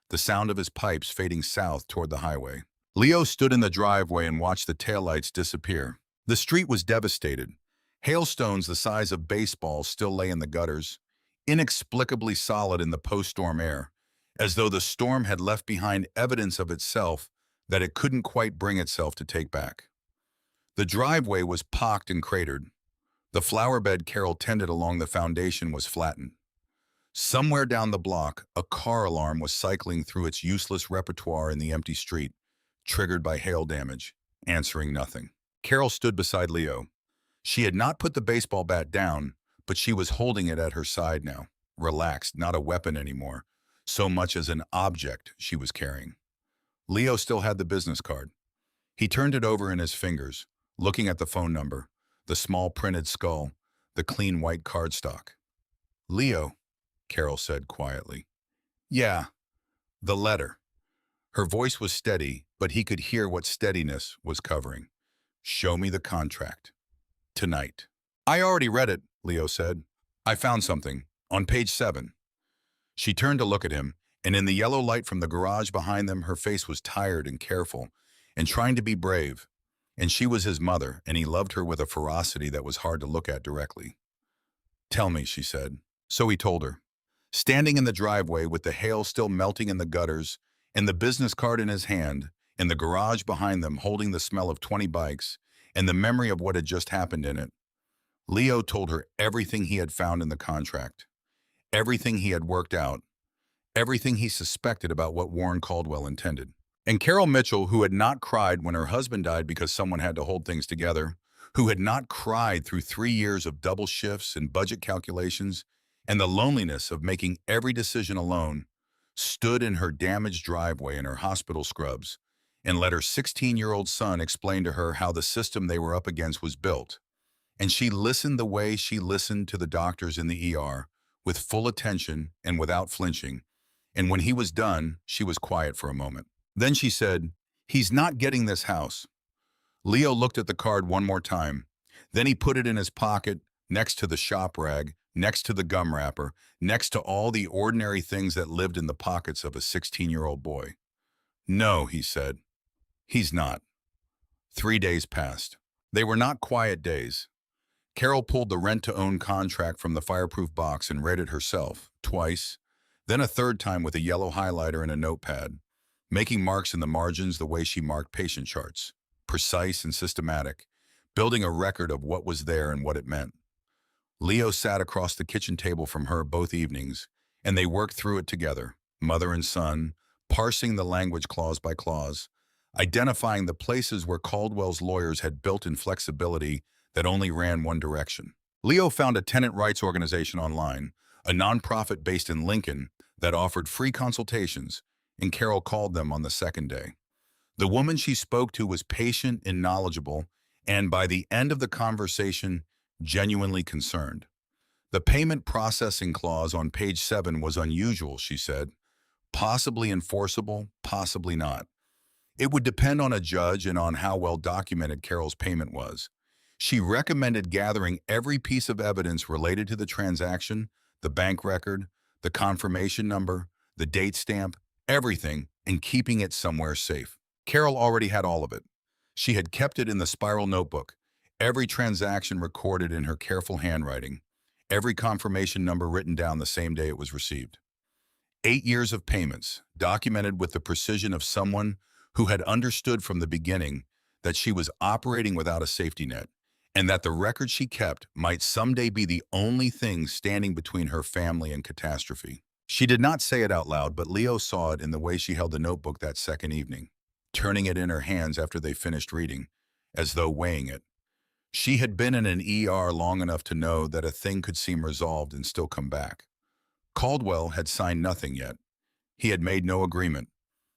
the sound of his pipes fading south toward the highway. Leo stood in the driveway and watched the taillights disappear. The street was devastated. Hailstones the size of baseballs still lay in the gutters, inexplicably solid in the post-storm air, as though the storm had left behind evidence of itself that it couldn't quite bring itself to take back. The driveway was pocked and cratered. The flower bed Carol tended along the foundation was flattened. Somewhere down the block, a car alarm was cycling through its useless repertoire in the empty street, triggered by hail damage, answering nothing. Carol stood beside Leo. She had not put the baseball bat down, but she was holding it at her side now, relaxed, not a weapon anymore, so much as an object she was carrying. Leo still had the business card. He turned it over in his fingers, looking at the phone number, the small printed skull, the clean white cardstock. Leo, Carol said quietly. Yeah, the letter. Her voice was steady, but he could hear what steadiness was covering. Show me the contract. Tonight. I already read it, Leo said. I found something. On page 7. She turned to look at him, and in the yellow light from the garage behind them, her face was tired and careful, and trying to be brave. And she was his mother, and he loved her with a ferocity that was hard to look at directly. Tell me, she said. So he told her. Standing in the driveway with the hail still melting in the gutters, and the business card in his hand, and the garage behind them holding the smell of 20 bikes, and the memory of what had just happened in it, Leo told her everything he had found in the contract, everything he had worked out, everything he suspected about what Warren Caldwell intended. And Carol Mitchell, who had not cried when her husband died because someone had to hold things together, who had not cried through 3 years of double shifts and budget calculations and the loneliness of making every decision alone, stood in her damaged driveway in her hospital scrubs and let her 16-year-old son explain to her how the system they were up against was built. And she listened the way she listened to the doctors in the ER, with full attention and without flinching. And when he was done, she was quiet for a moment. Then she said, "He's not getting this house." Leo looked at the card one more time. Then he put it in his pocket, next to the shop rag, next to the gum wrapper, next to all the ordinary things that lived in the pockets of a 16-year-old boy. No, he said. He's not. 3 days passed. They were not quiet days. Carol pulled the rent-to-own contract from the fireproof box and read it herself, twice, then a third time with a yellow highlighter and a notepad, making marks in the margins the way she marked patient charts, precise and systematic, building a record of what was there and what it meant. Leo sat across the kitchen table from her both evenings, and they worked through it together, mother and son, parsing the language clause by clause, identifying the places where Caldwell's lawyers had built in flexibility that only ran one direction. Leo found a tenant rights organization online, a nonprofit based in Lincoln that offered free consultations, and Carol called them on the second day. The woman she spoke to was patient and knowledgeable, and by the end of the conversation, genuinely concerned. The payment processing clause on page 7 was unusual, she said. Possibly enforceable, possibly not. It would depend on a judge and on how well documented Carol's payment was. She recommended gathering every piece of evidence related to the transaction, the bank record, the confirmation number, the date stamp, everything, and keeping it somewhere safe. Carol already had all of it. She had kept it in the spiral notebook, every transaction recorded in her careful handwriting, every confirmation number written down the same day it was received. 8 years of payments, documented with the precision of someone who had understood from the beginning that she was operating without a safety net, and that the record she kept might someday be the only thing standing between her family and catastrophe. She did not say it out loud, but Leo saw it in the way she held the notebook that second evening, turning it in her hands after they finished reading, as though weighing it. She had been in an ER long enough to know that a thing could seem resolved and still come back. Caldwell had signed nothing yet. He had made no agreement.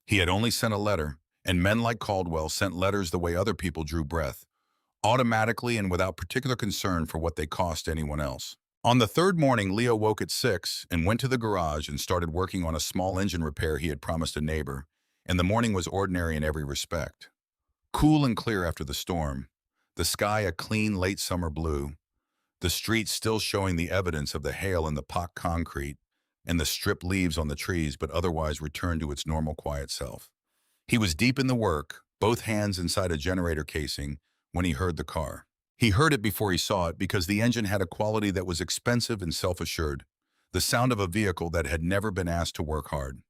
He had only sent a letter, and men like Caldwell sent letters the way other people drew breath, automatically and without particular concern for what they cost anyone else. On the third morning, Leo woke at 6 and went to the garage and started working on a small engine repair he had promised a neighbor, and the morning was ordinary in every respect. Cool and clear after the storm, the sky a clean late summer blue, the streets still showing the evidence of the hail in the pocked concrete, and the stripped leaves on the trees, but otherwise returned to its normal quiet self. He was deep in the work, both hands inside a generator casing, when he heard the car. He heard it before he saw it because the engine had a quality that was expensive and self-assured, the sound of a vehicle that had never been asked to work hard.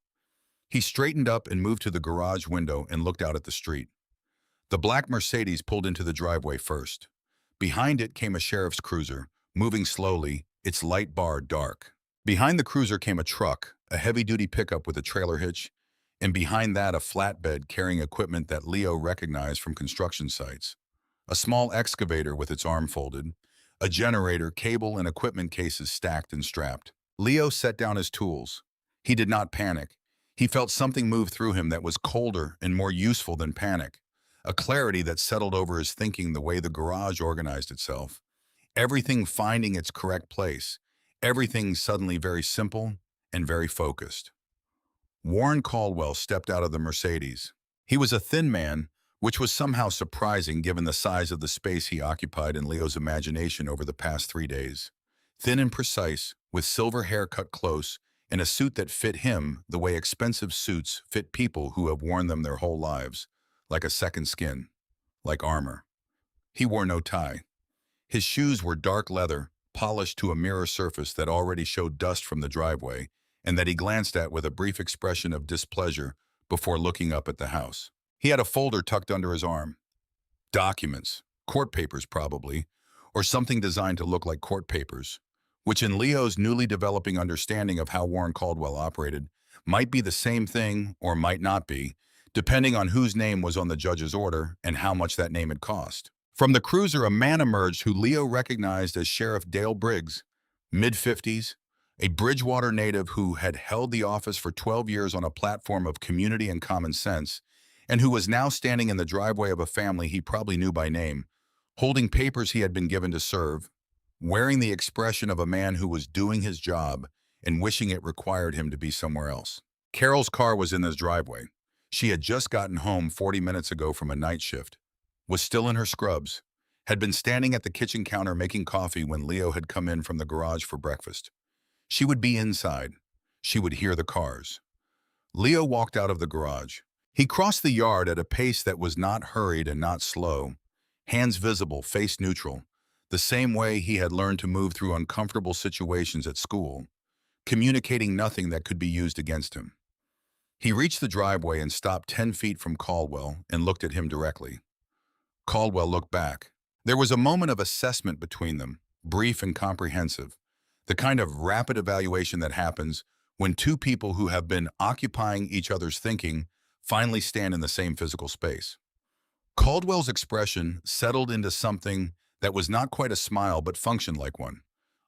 He straightened up and moved to the garage window and looked out at the street. The black Mercedes pulled into the driveway first. Behind it came a sheriff's cruiser, moving slowly, its light bar dark. Behind the cruiser came a truck, a heavy-duty pickup with a trailer hitch, and behind that a flatbed carrying equipment that Leo recognized from construction sites. A small excavator with its arm folded, a generator, cable, and equipment cases stacked and strapped. Leo set down his tools. He did not panic. He felt something move through him that was colder and more useful than panic, a clarity that settled over his thinking the way the garage organized itself. Everything finding its correct place, everything suddenly very simple and very focused. Warren Caldwell stepped out of the Mercedes. He was a thin man, which was somehow surprising given the size of the space he occupied in Leo's imagination over the past 3 days. Thin and precise, with silver hair cut close, and a suit that fit him the way expensive suits fit people who have worn them their whole lives, like a second skin, like armor. He wore no tie. His shoes were dark leather, polished to a mirror surface that already showed dust from the driveway, and that he glanced at with a brief expression of displeasure before looking up at the house. He had a folder tucked under his arm. Documents, court papers probably, or something designed to look like court papers, which in Leo's newly developing understanding of how Warren Caldwell operated, might be the same thing or might not be, depending on whose name was on the judge's order and how much that name had cost. From the cruiser, a man emerged who Leo recognized as Sheriff Dale Briggs, mid-50s, a Bridgewater native who had held the office for 12 years on a platform of community and common sense, and who was now standing in the driveway of a family he probably knew by name, holding papers he had been given to serve, wearing the expression of a man who was doing his job and wishing it required him to be somewhere else. Carol's car was in his driveway. She had just gotten home 40 minutes ago from a night shift, was still in her scrubs, had been standing at the kitchen counter making coffee when Leo had come in from the garage for breakfast. She would be inside. She would hear the cars. Leo walked out of the garage. He crossed the yard at a pace that was not hurried and not slow, hands visible, face neutral, the same way he had learned to move through uncomfortable situations at school, communicating nothing that could be used against him. He reached the driveway and stopped 10 feet from Caldwell and looked at him directly. Caldwell looked back. There was a moment of assessment between them, brief and comprehensive, the kind of rapid evaluation that happens when two people who have been occupying each other's thinking finally stand in the same physical space. Caldwell's expression settled into something that was not quite a smile but functioned like one,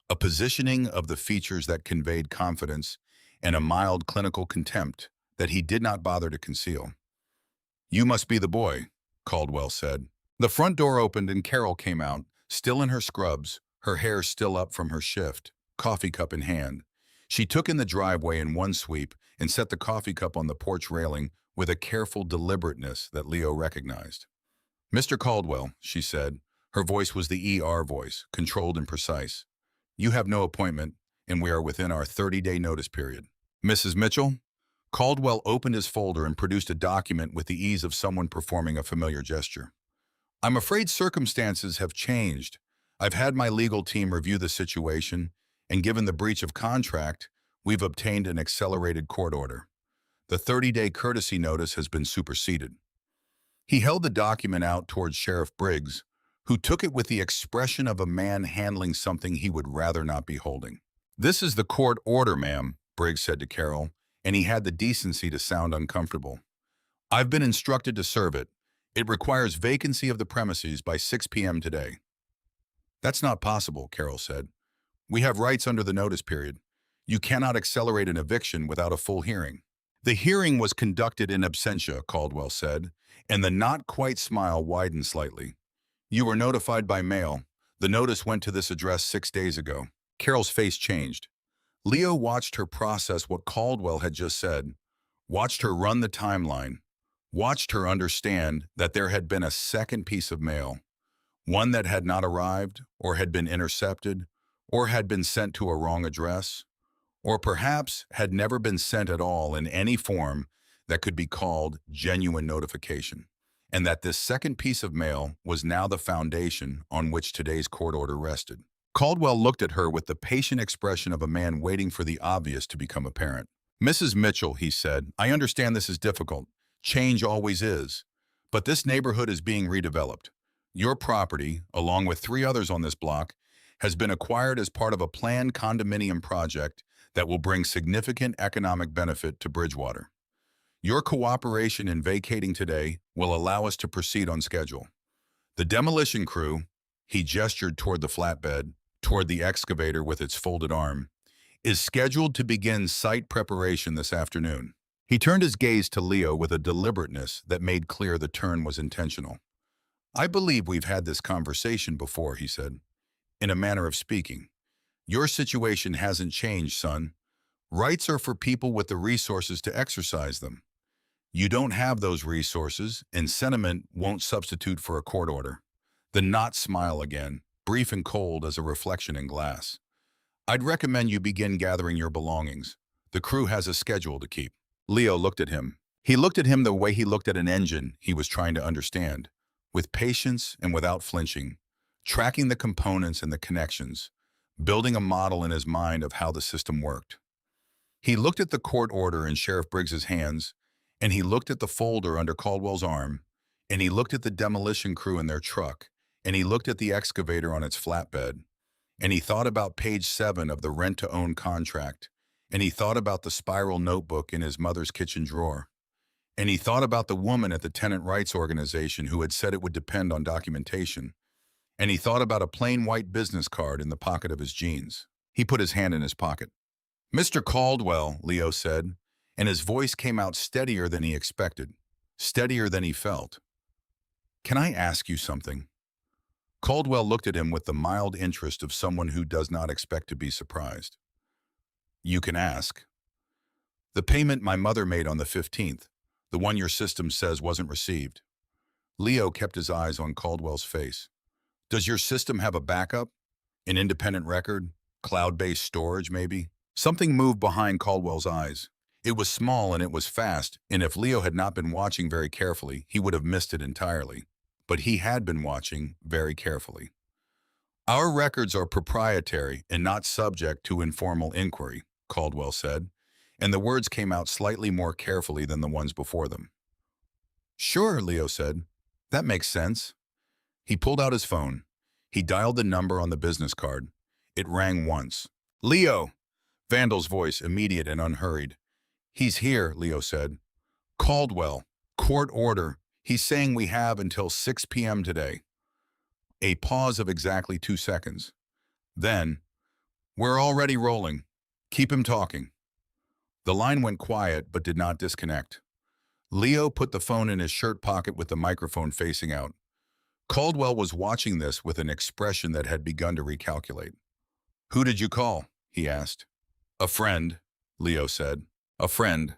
a positioning of the features that conveyed confidence and a mild clinical contempt that he did not bother to conceal. "You must be the boy," Caldwell said. The front door opened and Carol came out, still in her scrubs, her hair still up from her shift, coffee cup in hand. She took in the driveway in one sweep and set the coffee cup on the porch railing with a careful deliberateness that Leo recognized. "Mr. Caldwell," she said. Her voice was the ER voice, controlled and precise. "You have no appointment, and we are within our 30-day notice period." "Mrs. Mitchell?" Caldwell opened his folder and produced a document with the ease of someone performing a familiar gesture. "I'm afraid circumstances have changed. I've had my legal team review the situation, and given the breach of contract, we've obtained an accelerated court order. The 30-day courtesy notice has been superseded." He held the document out towards Sheriff Briggs, who took it with the expression of a man handling something he would rather not be holding. "This is the court order, ma'am," Briggs said to Carol, and he had the decency to sound uncomfortable. "I've been instructed to serve it. It requires vacancy of the premises by 6 p.m. today." "That's not possible," Carol said. "We have rights under the notice period. You cannot accelerate an eviction without a full hearing." "The hearing was conducted in absentia," Caldwell said, and the not-quite smile widened slightly. "You were notified by mail. The notice went to this address 6 days ago." Carol's face changed. Leo watched her process what Caldwell had just said, watched her run the timeline, watched her understand that there had been a second piece of mail, one that had not arrived, or had been intercepted, or had been sent to a wrong address, or perhaps had never been sent at all in any form that could be called genuine notification, and that this second piece of mail was now the foundation on which today's court order rested. Caldwell looked at her with the patient expression of a man waiting for the obvious to become apparent. "Mrs. Mitchell," he said, "I understand this is difficult. Change always is. But this neighborhood is being redeveloped. Your property, along with 3 others on this block, has been acquired as part of a planned condominium project that will bring significant economic benefit to Bridgewater. Your cooperation in vacating today will allow us to proceed on schedule. The demolition crew," he gestured toward the flatbed, toward the excavator with its folded arm, "is scheduled to begin site preparation this afternoon." He turned his gaze to Leo with a deliberateness that made clear the turn was intentional. "I believe we've had this conversation before," he said, in a manner of speaking. "Your situation hasn't changed, son. Rights are for people with the resources to exercise them. You don't have those resources, and sentiment won't substitute for a court order." The knot smile again, brief and cold as a reflection in glass. "I'd recommend you begin gathering your belongings. The crew has a schedule to keep." Leo looked at him. He looked at him the way he looked at an engine he was trying to understand, with patience and without flinching, tracking the components and the connections, building a model in his mind of how the system worked. He looked at the court order in Sheriff Briggs's hands, and he looked at the folder under Caldwell's arm, and he looked at the demolition crew in their truck, and he looked at the excavator on its flatbed, and he thought about page 7 of the rent-to-own contract, and he thought about the spiral notebook in his mother's kitchen drawer, and he thought about the woman at the tenant rights organization who had said it would depend on documentation, and he thought about a plain white business card in the pocket of his jeans. He put his hand in his pocket. "Mr. Caldwell," Leo said, and his voice came out steadier than he expected, steadier than he felt. "Can I ask you something?" Caldwell looked at him with the mild interest of someone who does not expect to be surprised. "You can ask." "The payment my mother made on the 15th, the one your system says wasn't received." Leo kept his eyes on Caldwell's face. "Does your system have a backup? An independent record? Cloud-based storage, maybe?" Something moved behind Caldwell's eyes. It was small and it was fast, and if Leo had not been watching very carefully, he would have missed it entirely. But he had been watching very carefully. "Our records are proprietary and not subject to informal inquiry," Caldwell said, and the words came out slightly more carefully than the ones before them. "Sure," Leo said. "That makes sense." He pulled out his phone. He dialed the number on the business card. It rang once. "Leo!" Vandal's voice, immediate and unhurried. "He's here," Leo said. "Caldwell. Court order. He's saying we have until 6 p.m. today." A pause of exactly 2 seconds. Then, "We're already rolling. Keep him talking." The line went quiet but did not disconnect. Leo put the phone in his shirt pocket with the microphone facing out. Caldwell was watching this with an expression that had begun to recalculate. "Who did you call?" he asked. "A friend," Leo said. A friend.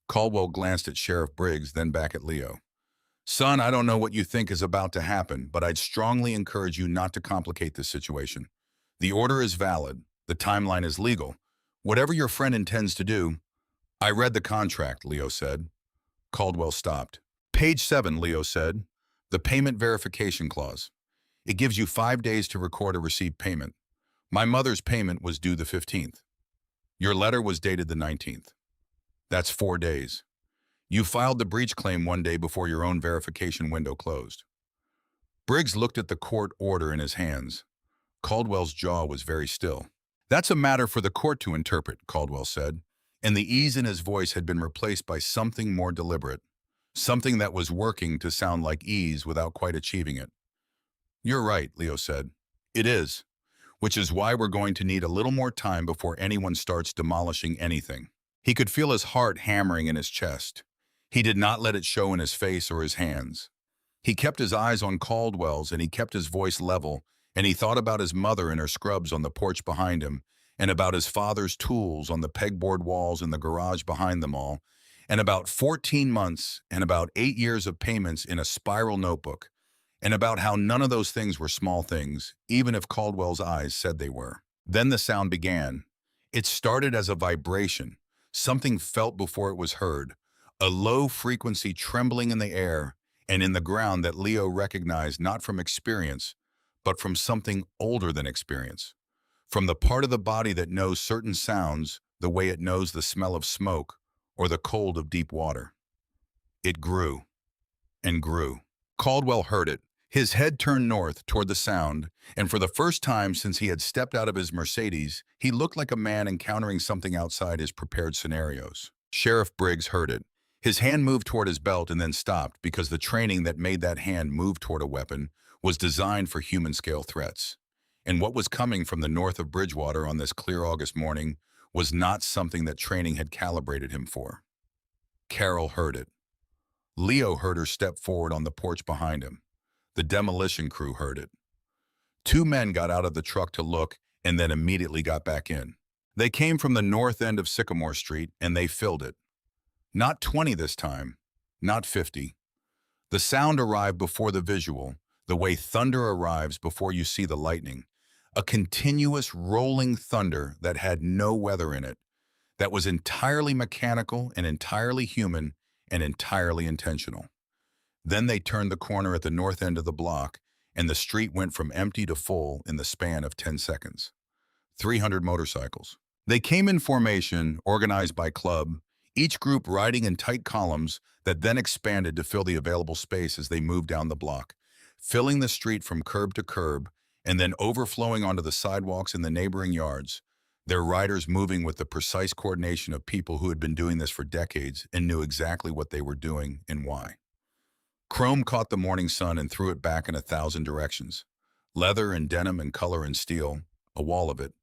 Caldwell glanced at Sheriff Briggs, then back at Leo. Son, I don't know what you think is about to happen, but I'd strongly encourage you not to complicate this situation. The order is valid. The timeline is legal. Whatever your friend intends to do. I read the contract, Leo said. Caldwell stopped. Page 7, Leo said. The payment verification clause. It gives you 5 days to record a received payment. My mother's payment was due the 15th. Your letter was dated the 19th. That's 4 days. You filed the breach claim 1 day before your own verification window closed. Briggs looked at the court order in his hands. Caldwell's jaw was very still. That's a matter for the court to interpret, Caldwell said, and the ease in his voice had been replaced by something more deliberate, something that was working to sound like ease without quite achieving it. You're right, Leo said. It is, which is why we're going to need a little more time before anyone starts demolishing anything. He could feel his heart hammering in his chest. He did not let it show in his face or his hands. He kept his eyes on Caldwell's and he kept his voice level, and he thought about his mother in her scrubs on the porch behind him, and about his father's tools on the pegboard walls in the garage behind them all, and about 14 months and about 8 years of payments in a spiral notebook, and about how none of those things were small things, even if Caldwell's eyes said they were. Then the sound began. It started as a vibration, something felt before it was heard, a low-frequency trembling in the air and in the ground that Leo recognized not from experience, but from something older than experience, from the part of the body that knows certain sounds the way it knows the smell of smoke or the cold of deep water. It grew and grew. Caldwell heard it. His head turned north toward the sound, and for the first time since he had stepped out of his Mercedes, he looked like a man encountering something outside his prepared scenarios. Sheriff Briggs heard it. His hand moved toward his belt and then stopped because the training that made that hand move toward a weapon was designed for human-scale threats. And what was coming from the north of Bridgewater on this clear August morning was not something that training had calibrated him for. Carol heard it. Leo heard her step forward on the porch behind him. The demolition crew heard it. 2 men got out of the truck to look and then immediately got back in. They came from the north end of Sycamore Street and they filled it. Not 20 this time, not 50. The sound arrived before the visual, the way thunder arrives before you see the lightning. A continuous rolling thunder that had no weather in it, that was entirely mechanical and entirely human and entirely intentional. Then they turned the corner at the north end of the block, and the street went from empty to full in the span of 10 seconds. 300 motorcycles. They came in formation, organized by club, each group riding in tight columns that then expanded to fill the available space as they moved down the block, filling the street from curb to curb, and then overflowing onto the sidewalks in the neighboring yards, their riders moving with the precise coordination of people who had been doing this for decades and knew exactly what they were doing and why. Chrome caught the morning sun and threw it back in 1,000 directions. Leather and denim and color and steel, a wall of it,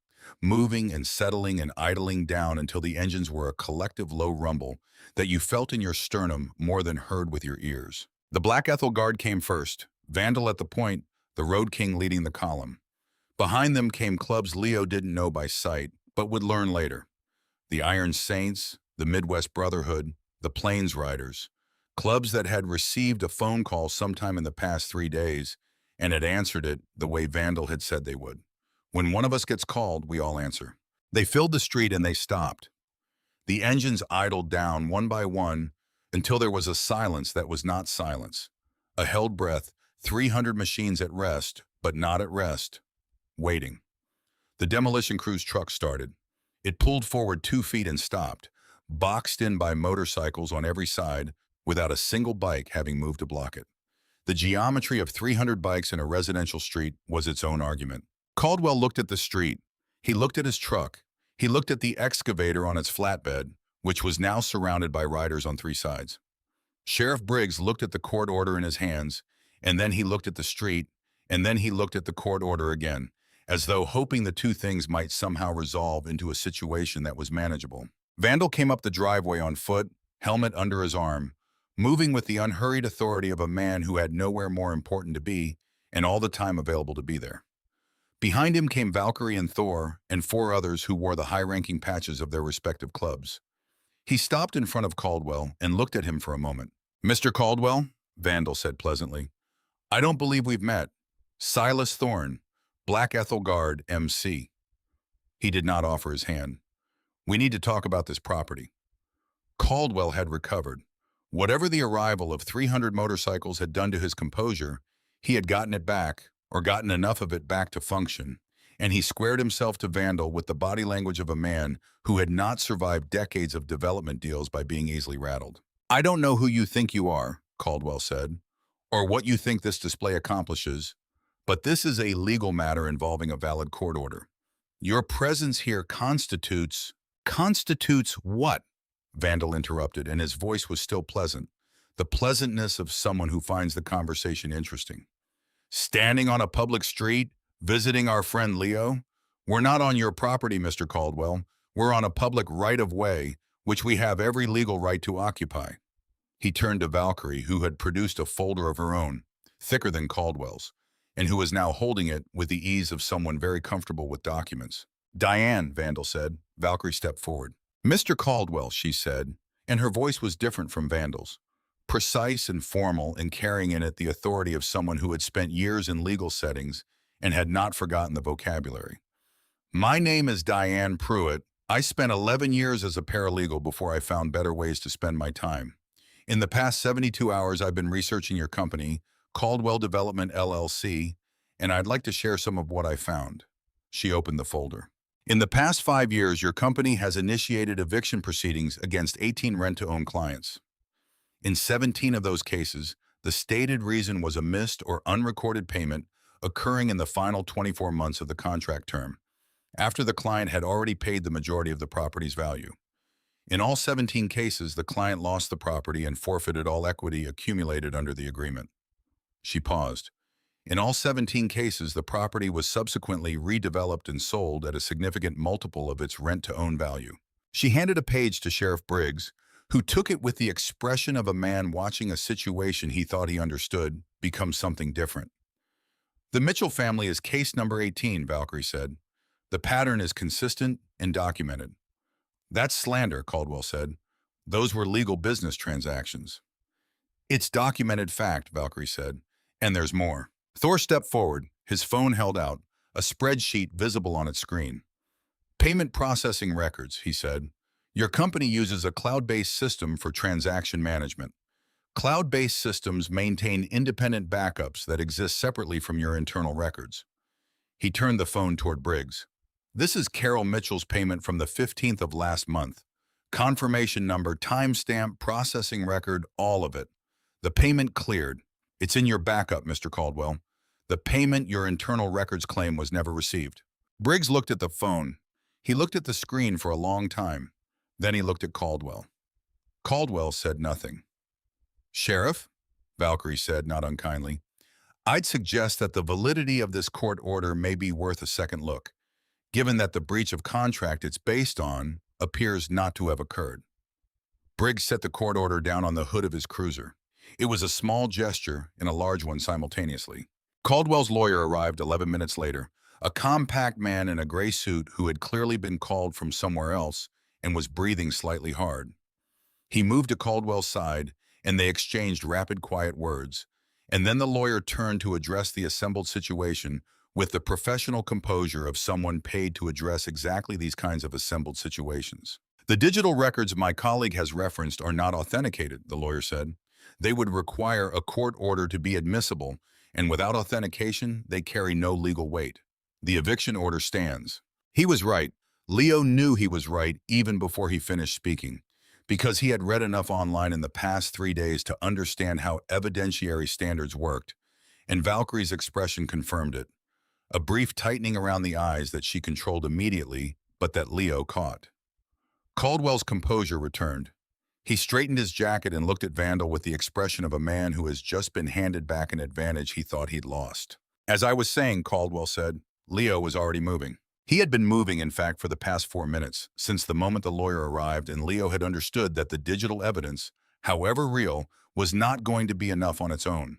moving and settling and idling down until the engines were a collective low rumble that you felt in your sternum more than heard with your ears. The Black Ethel Guard came first, Vandal at the point, the Road King leading the column. Behind them came clubs Leo didn't know by sight, but would learn later. The Iron Saints, the Midwest Brotherhood, the Plains Riders, clubs that had received a phone call sometime in the past 3 days and had answered it the way Vandal had said they would. When one of us gets called, we all answer. They filled the street and they stopped. The engines idled down one by one until there was a silence that was not silence. A held breath, 300 machines at rest, but not at rest, waiting. The demolition crew's truck started. It pulled forward 2 feet and stopped, boxed in by motorcycles on every side, without a single bike having moved to block it. The geometry of 300 bikes in a residential street was its own argument. Caldwell looked at the street. He looked at his truck. He looked at the excavator on its flatbed, which was now surrounded by riders on 3 sides. Sheriff Briggs looked at the court order in his hands, and then he looked at the street, and then he looked at the court order again, as though hoping the 2 things might somehow resolve into a situation that was manageable. Vandal came up the driveway on foot, helmet under his arm, moving with the unhurried authority of a man who had nowhere more important to be and all the time available to be there. Behind him came Valkyrie and Thor and 4 others who wore the high-ranking patches of their respective clubs. He stopped in front of Caldwell and looked at him for a moment. "Mr. Caldwell," Vandal said pleasantly, "I don't believe we've met. Silas Thorne, Black Ethel Guard, MC." He did not offer his hand. "We need to talk about this property." Caldwell had recovered. Whatever the arrival of 300 motorcycles had done to his composure, he had gotten it back, or gotten enough of it back to function, and he squared himself to Vandal with the body language of a man who had not survived decades of development deals by being easily rattled. "I don't know who you think you are," Caldwell said, "or what you think this display accomplishes, but this is a legal matter involving a valid court order. Your presence here constitutes—" "Constitutes what?" Vandal interrupted, and his voice was still pleasant, the pleasantness of someone who finds the conversation interesting. "Standing on a public street, visiting our friend Leo? We're not on your property, Mr. Caldwell. We're on a public right-of-way, which we have every legal right to occupy." He turned to Valkyrie, who had produced a folder of her own, thicker than Caldwell's, and who was now holding it with the ease of someone very comfortable with documents. "Diane," Vandal said. Valkyrie stepped forward. "Mr. Caldwell," she said, and her voice was different from Vandal's, precise and formal, and carrying in it the authority of someone who had spent years in legal settings and had not forgotten the vocabulary. "My name is Diane Pruitt. I spent 11 years as a paralegal before I found better ways to spend my time. In the past 72 hours, I've been researching your company, Caldwell Development LLC, and I'd like to share some of what I found." She opened the folder. "In the past 5 years, your company has initiated eviction proceedings against 18 rent-to-own clients. In 17 of those cases, the stated reason was a missed or unrecorded payment occurring in the final 24 months of the contract term, after the client had already paid the majority of the property's value. In all 17 cases, the client lost the property and forfeited all equity accumulated under the agreement." She paused. "In all 17 cases, the property was subsequently redeveloped and sold at a significant multiple of its rent-to-own value." She handed a page to Sheriff Briggs, who took it with the expression of a man watching a situation he thought he understood become something different. "The Mitchell family is case number 18, Valkyrie said. "The pattern is consistent and documented." "That's slander," Caldwell said. "Those were legal business transactions." "It's documented fact," Valkyrie said. "And there's more." Thor stepped forward, his phone held out, a spreadsheet visible on its screen. "Payment processing records," he said. "Your company uses a cloud-based system for transaction management. Cloud-based systems maintain independent backups that exist separately from your internal records." He turned the phone toward Briggs. "This is Carol Mitchell's payment from the 15th of last month. Confirmation number, timestamp, processing record, all of it. The payment cleared. It's in your backup, Mr. Caldwell. The payment your internal records claim was never received." Briggs looked at the phone. He looked at the screen for a long time. Then he looked at Caldwell. Caldwell said nothing. "Sheriff," Valkyrie said, not unkindly, "I'd suggest that the validity of this court order may be worth a second look, given that the breach of contract it's based on appears not to have occurred." Briggs set the court order down on the hood of his cruiser. It was a small gesture and a large one simultaneously. Caldwell's lawyer arrived 11 minutes later, a compact man in a gray suit who had clearly been called from somewhere else and was breathing slightly hard. He moved to Caldwell's side, and they exchanged rapid, quiet words, and then the lawyer turned to address the assembled situation with the professional composure of someone paid to address exactly these kinds of assembled situations. "The digital records my colleague has referenced are not authenticated," the lawyer said. "They would require a court order to be admissible, and without authentication, they carry no legal weight. The eviction order stands." He was right. Leo knew he was right even before he finished speaking, because he had read enough online in the past 3 days to understand how evidentiary standards worked, and Valkyrie's expression confirmed it. A brief tightening around the eyes that she controlled immediately, but that Leo caught. Caldwell's composure returned. He straightened his jacket and looked at Vandal with the expression of a man who has just been handed back an advantage he thought he'd lost. "As I was saying," Caldwell said, "Leo was already moving." He had been moving, in fact, for the past 4 minutes, since the moment the lawyer arrived, and Leo had understood that the digital evidence, however real, was not going to be enough on its own.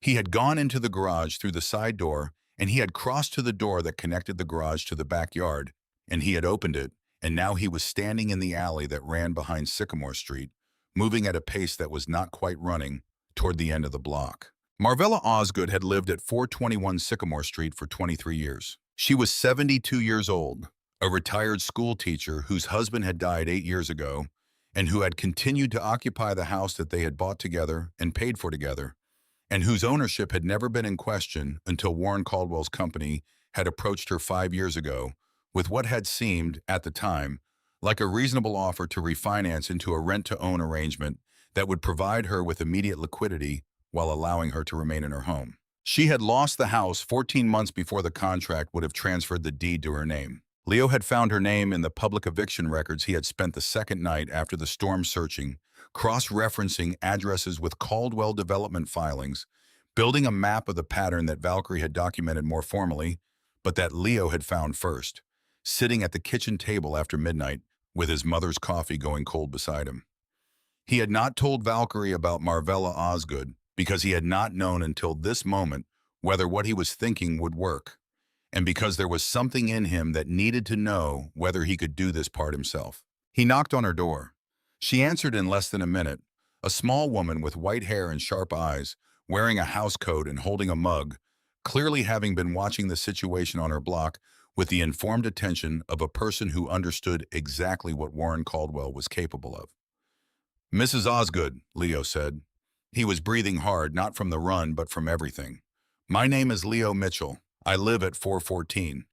He had gone into the garage through the side door, and he had crossed to the door that connected the garage to the backyard, and he had opened it, and now he was standing in the alley that ran behind Sycamore Street, moving at a pace that was not quite running toward the end of the block. Marvella Osgood had lived at 421 Sycamore Street for 23 years. She was 72 years old, a retired school teacher whose husband had died 8 years ago and who had continued to occupy the house that they had bought together and paid for together, and whose ownership had never been in question until Warren Caldwell's company had approached her 5 years ago with what had seemed, at the time, like a reasonable offer to refinance into a rent-to-own arrangement that would provide her with immediate liquidity while allowing her to remain in her home. She had lost the house 14 months before the contract would have transferred the deed to her name. Leo had found her name in the public eviction records he had spent the second night after the storm searching, cross-referencing addresses with Caldwell development filings, building a map of the pattern that Valkyrie had documented more formally, but that Leo had found first, sitting at the kitchen table after midnight with his mother's coffee going cold beside him. He had not told Valkyrie about Marvella Osgood because he had not known until this moment whether what he was thinking would work, and because there was something in him that needed to know whether he could do this part himself. He knocked on her door. She answered in less than a minute, a small woman with white hair and sharp eyes, wearing a housecoat and holding a mug, clearly having been watching the situation on her block with the informed attention of a person who understood exactly what Warren Caldwell was capable of. "Mrs. Osgood," Leo said. He was breathing hard, not from the run, but from everything. "My name is Leo Mitchell. I live at 414.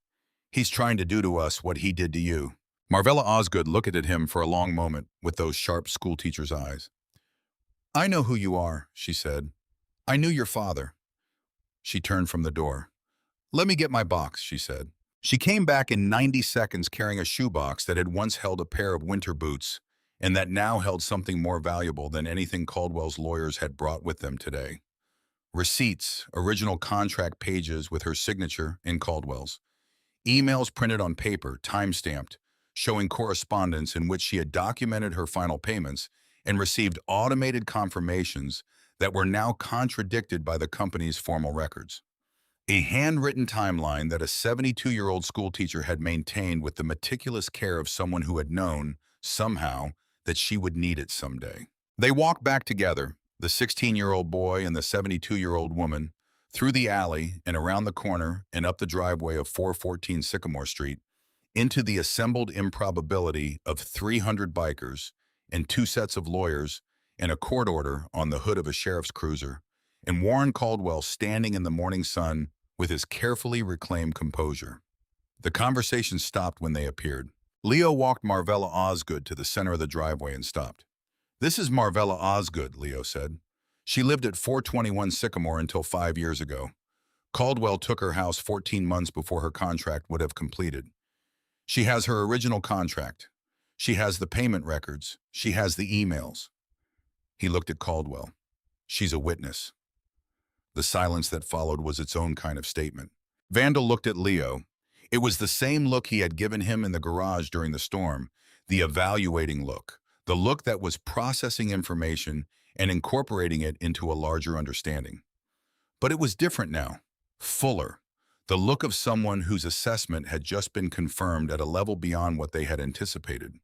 He's trying to do to us what he did to you." Marvella Osgood looked at him for a long moment with those sharp schoolteacher's eyes. "I know who you are," she said. "I knew your father." She turned from the door. "Let me get my box," she said. She came back in 90 seconds carrying a shoebox that had once held a pair of winter boots and that now held something more valuable than anything Caldwell's lawyers had brought with them today. Receipts, original contract pages with her signature in Caldwell's, emails printed on paper, time-stamped, showing correspondence in which she had documented her final payments and received automated confirmations that were now contradicted by the company's formal records. A handwritten timeline that a 72-year-old schoolteacher had maintained with the meticulous care of someone who had known, somehow, that she would need it someday. They walked back together, the 16-year-old boy and the 72-year-old woman, through the alley and around the corner and up the driveway of 414 Sycamore Street, into the assembled improbability of 300 bikers and 2 sets of lawyers and a court order on the hood of a sheriff's cruiser, and Warren Caldwell standing in the morning sun with his carefully reclaimed composure. The conversation stopped when they appeared. Leo walked Marvella Osgood to the center of the driveway and stopped. "This is Marvella Osgood," Leo said. "She lived at 421 Sycamore until 5 years ago. Caldwell took her house 14 months before her contract would have completed. She has her original contract. She has the payment records. She has the emails." He looked at Caldwell. "She's a witness." The silence that followed was its own kind of statement. Vandal looked at Leo. It was the same look he had given him in the garage during the storm, the evaluating look, the look that was processing information and incorporating it into a larger understanding. But it was different now, fuller, the look of someone whose assessment had just been confirmed at a level beyond what they had anticipated.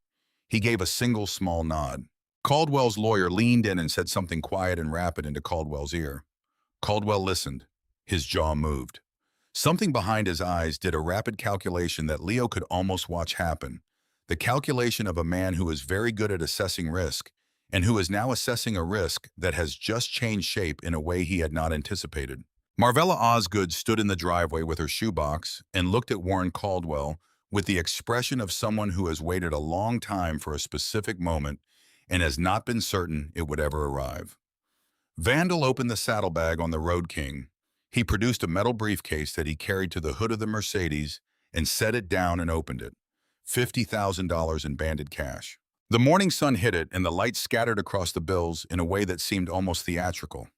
He gave a single small nod. Caldwell's lawyer leaned in and said something quiet and rapid into Caldwell's ear. Caldwell listened. His jaw moved. Something behind his eyes did a rapid calculation that Leo could almost watch happen, the calculation of a man who is very good at assessing risk and who is now assessing a risk that has just changed shape in a way he had not anticipated. Marvella Osgood stood in the driveway with her shoebox and looked at Warren Caldwell with the expression of someone who has waited a long time for a specific moment and has not been certain it would ever arrive. Vandal opened the saddlebag on the Road King. He produced a metal briefcase that he carried to the hood of the Mercedes and set it down and opened it. $50,000 in banded cash. The morning sun hit it and the light scattered across the bills in a way that seemed almost theatrical.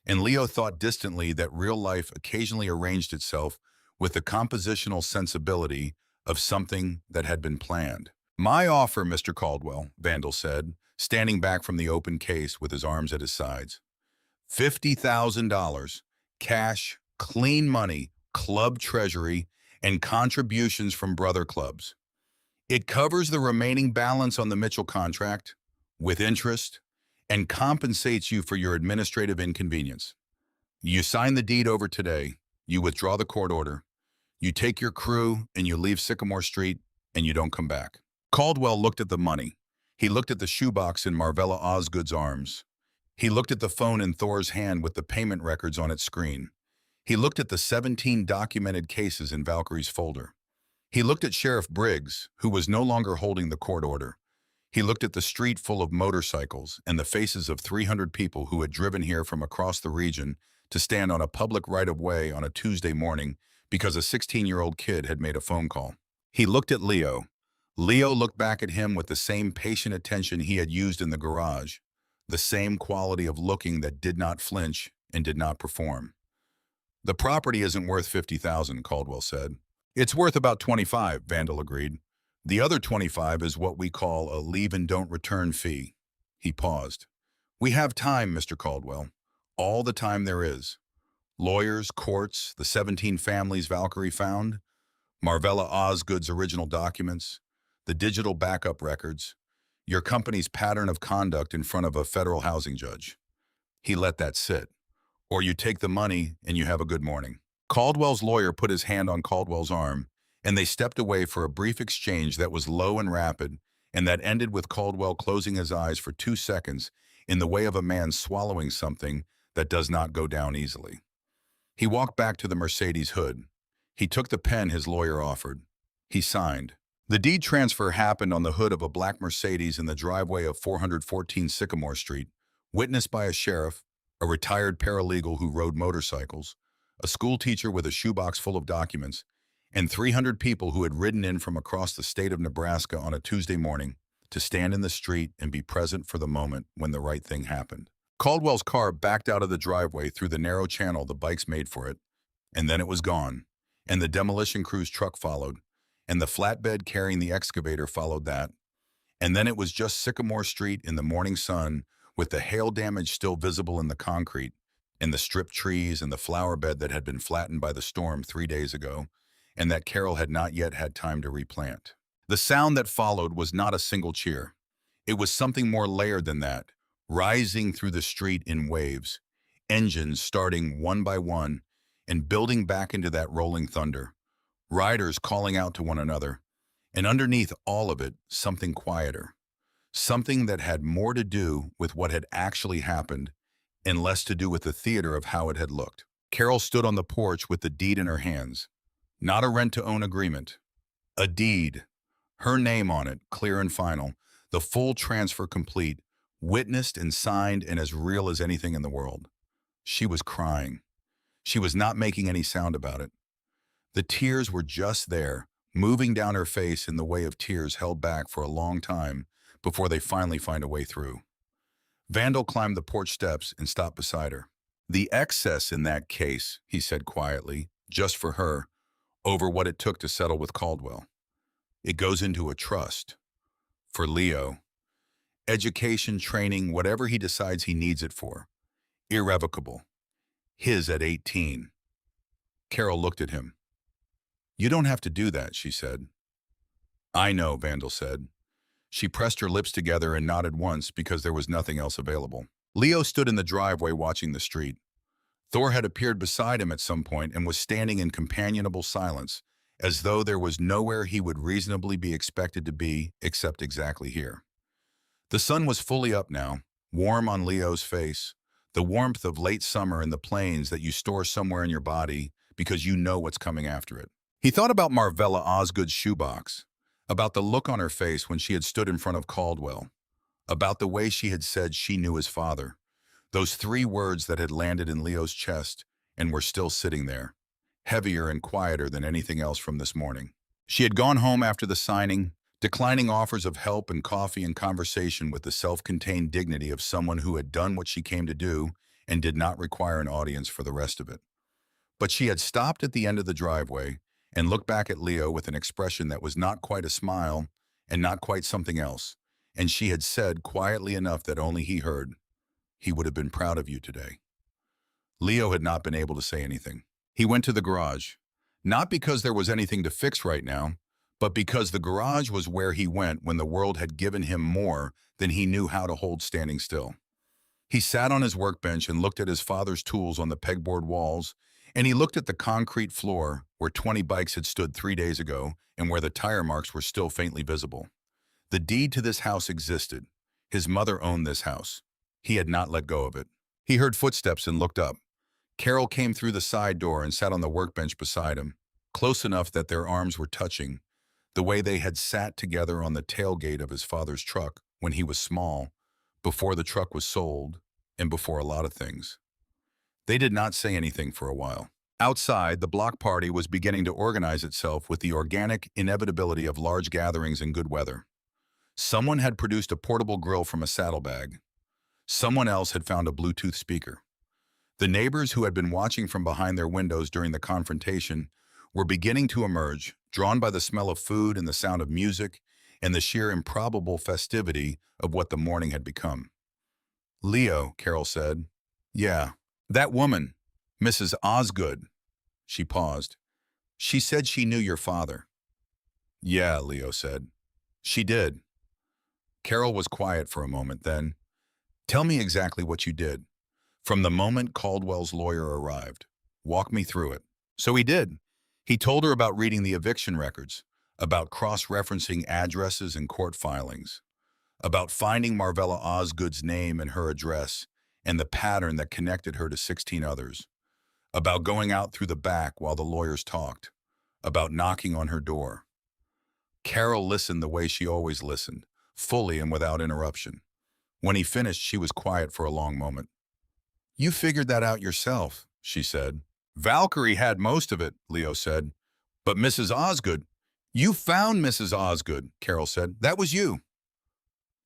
And Leo thought distantly that real life occasionally arranged itself with the compositional sensibility of something that had been planned. "My offer, Mr. Caldwell," Vandal said, standing back from the open case with his arms at his sides. $50,000. Cash, clean money, club treasury, and contributions from brother clubs. It covers the remaining balance on the Mitchell contract with interest and compensates you for your administrative inconvenience. You sign the deed over today, you withdraw the court order, you take your crew and you leave Sycamore Street and you don't come back. Caldwell looked at the money. He looked at the shoebox in Marvella Osgood's arms. He looked at the phone in Thor's hand with the payment records on its screen. He looked at the 17 documented cases in Valkyrie's folder. He looked at Sheriff Briggs, who was no longer holding the court order. He looked at the street full of motorcycles and the faces of 300 people who had driven here from across the region to stand on a public right-of-way on a Tuesday morning because a 16-year-old kid had made a phone call. He looked at Leo. Leo looked back at him with the same patient attention he had used in the garage, the same quality of looking that did not flinch and did not perform. "The property isn't worth $50,000, Caldwell said. "It's worth about 25, Vandal agreed. "The other 25 is what we call a leave and don't return fee." He paused. "We have time, Mr. Caldwell. All the time there is. Lawyers, courts, the 17 families Valkyrie found, Marvella Osgood's original documents, the digital backup records, your company's pattern of conduct in front of a federal housing judge." He let that sit. "Or you take the money and you have a good morning." Caldwell's lawyer put his hand on Caldwell's arm, and they stepped away for a brief exchange that was low and rapid, and that ended with Caldwell closing his eyes for 2 seconds in the way of a man swallowing something that does not go down easily. He walked back to the Mercedes hood. He took the pen his lawyer offered. He signed. The deed transfer happened on the hood of a black Mercedes in the driveway of 414 Sycamore Street, witnessed by a sheriff, a retired paralegal who rode motorcycles, a school teacher with a shoebox full of documents, and 300 people who had ridden in from across the state of Nebraska on a Tuesday morning to stand in the street and be present for the moment when the right thing happened. Caldwell's car backed out of the driveway through the narrow channel the bikes made for it, and then it was gone, and the demolition crew's truck followed, and the flatbed carrying the excavator followed that, and then it was just Sycamore Street in the morning sun with the hail damage still visible in the concrete, and the stripped trees and the flower bed that had been flattened by the storm 3 days ago, and that Carol had not yet had time to replant. The sound that followed was not a single cheer. It was something more layered than that, rising through the street in waves, engines starting one by one and building back into that rolling thunder, riders calling out to one another, and underneath all of it, something quieter, something that had more to do with what had actually happened and less to do with the theater of how it had looked. Carol stood on the porch with the deed in her hands. Not a rent-to-own agreement. A deed. Her name on it, clear and final. The full transfer complete, witnessed and signed and as real as anything in the world. She was crying. She was not making any sound about it. The tears were just there, moving down her face in the way of tears held back for a long time before they finally find a way through. Vandal climbed the porch steps and stopped beside her. "The excess in that case," he said quietly, just for her, over what it took to settle with Caldwell. "It goes into a trust. For Leo. Education, training, whatever he decides he needs it for. Irrevocable. His at 18. Carol looked at him. "You don't have to do that," she said. "I know," Vandal said. She pressed her lips together and nodded once because there was nothing else available. Leo stood in the driveway watching the street. Thor had appeared beside him at some point and was standing in companionable silence, as though there was nowhere he would reasonably be expected to be except exactly here. The sun was fully up now, warm on Leo's face, the warmth of late summer in the plains that you store somewhere in your body because you know what's coming after it. He thought about Marvella Osgood's shoebox, about the look on her face when she had stood in front of Caldwell, about the way she had said she knew his father, those 3 words that had landed in Leo's chest and were still sitting there, heavier and quieter than anything else from this morning. She had gone home after the signing, declining offers of help and coffee and conversation with the self-contained dignity of someone who had done what she came to do and did not require an audience for the rest of it. But she had stopped at the end of the driveway and looked back at Leo with an expression that was not quite a smile and not quite something else, and she had said quietly enough that only he heard, "He would have been proud of you today." Leo had not been able to say anything. He went to the garage, not because there was anything to fix right now, but because the garage was where he went when the world had given him more than he knew how to hold standing still. He sat on his workbench and looked at his father's tools on the pegboard walls, and he looked at the concrete floor where 20 bikes had stood 3 days ago and where the tire marks were still faintly visible. The deed to this house existed. His mother owned this house. He had not let go of it. He heard footsteps and looked up. Carol came through the side door and sat on the workbench beside him, close enough that their arms were touching, the way they had sat together on the tailgate of his father's truck when he was small, before the truck was sold, and before a lot of things. They did not say anything for a while. Outside, the block party was beginning to organize itself with the organic inevitability of large gatherings in good weather. Someone had produced a portable grill from a saddlebag. Someone else had found a Bluetooth speaker. The neighbors who had been watching from behind their windows during the confrontation were beginning to emerge, drawn by the smell of food and the sound of music and the sheer improbable festivity of what the morning had become. "Leo," Carol said. "Yeah, that woman, Mrs. Osgood." She paused. "She said she knew your father." "Yeah," Leo said. "She did." Carol was quiet for a moment, then, "Tell me exactly what you did. From the moment Caldwell's lawyer arrived. Walk me through it." So he did. He told her about reading the eviction records, about cross-referencing addresses and court filings, about finding Marvella Osgood's name and her address and the pattern that connected her to 16 others, about going out through the back while the lawyers talked, about knocking on her door. Carol listened the way she always listened, fully and without interruption. When he finished, she was quiet for a long moment. "You figured that out yourself," she said. "Valkyrie had most of it," Leo said. "But Mrs. Osgood—" "You found Mrs. Osgood," Carol said. "That was you."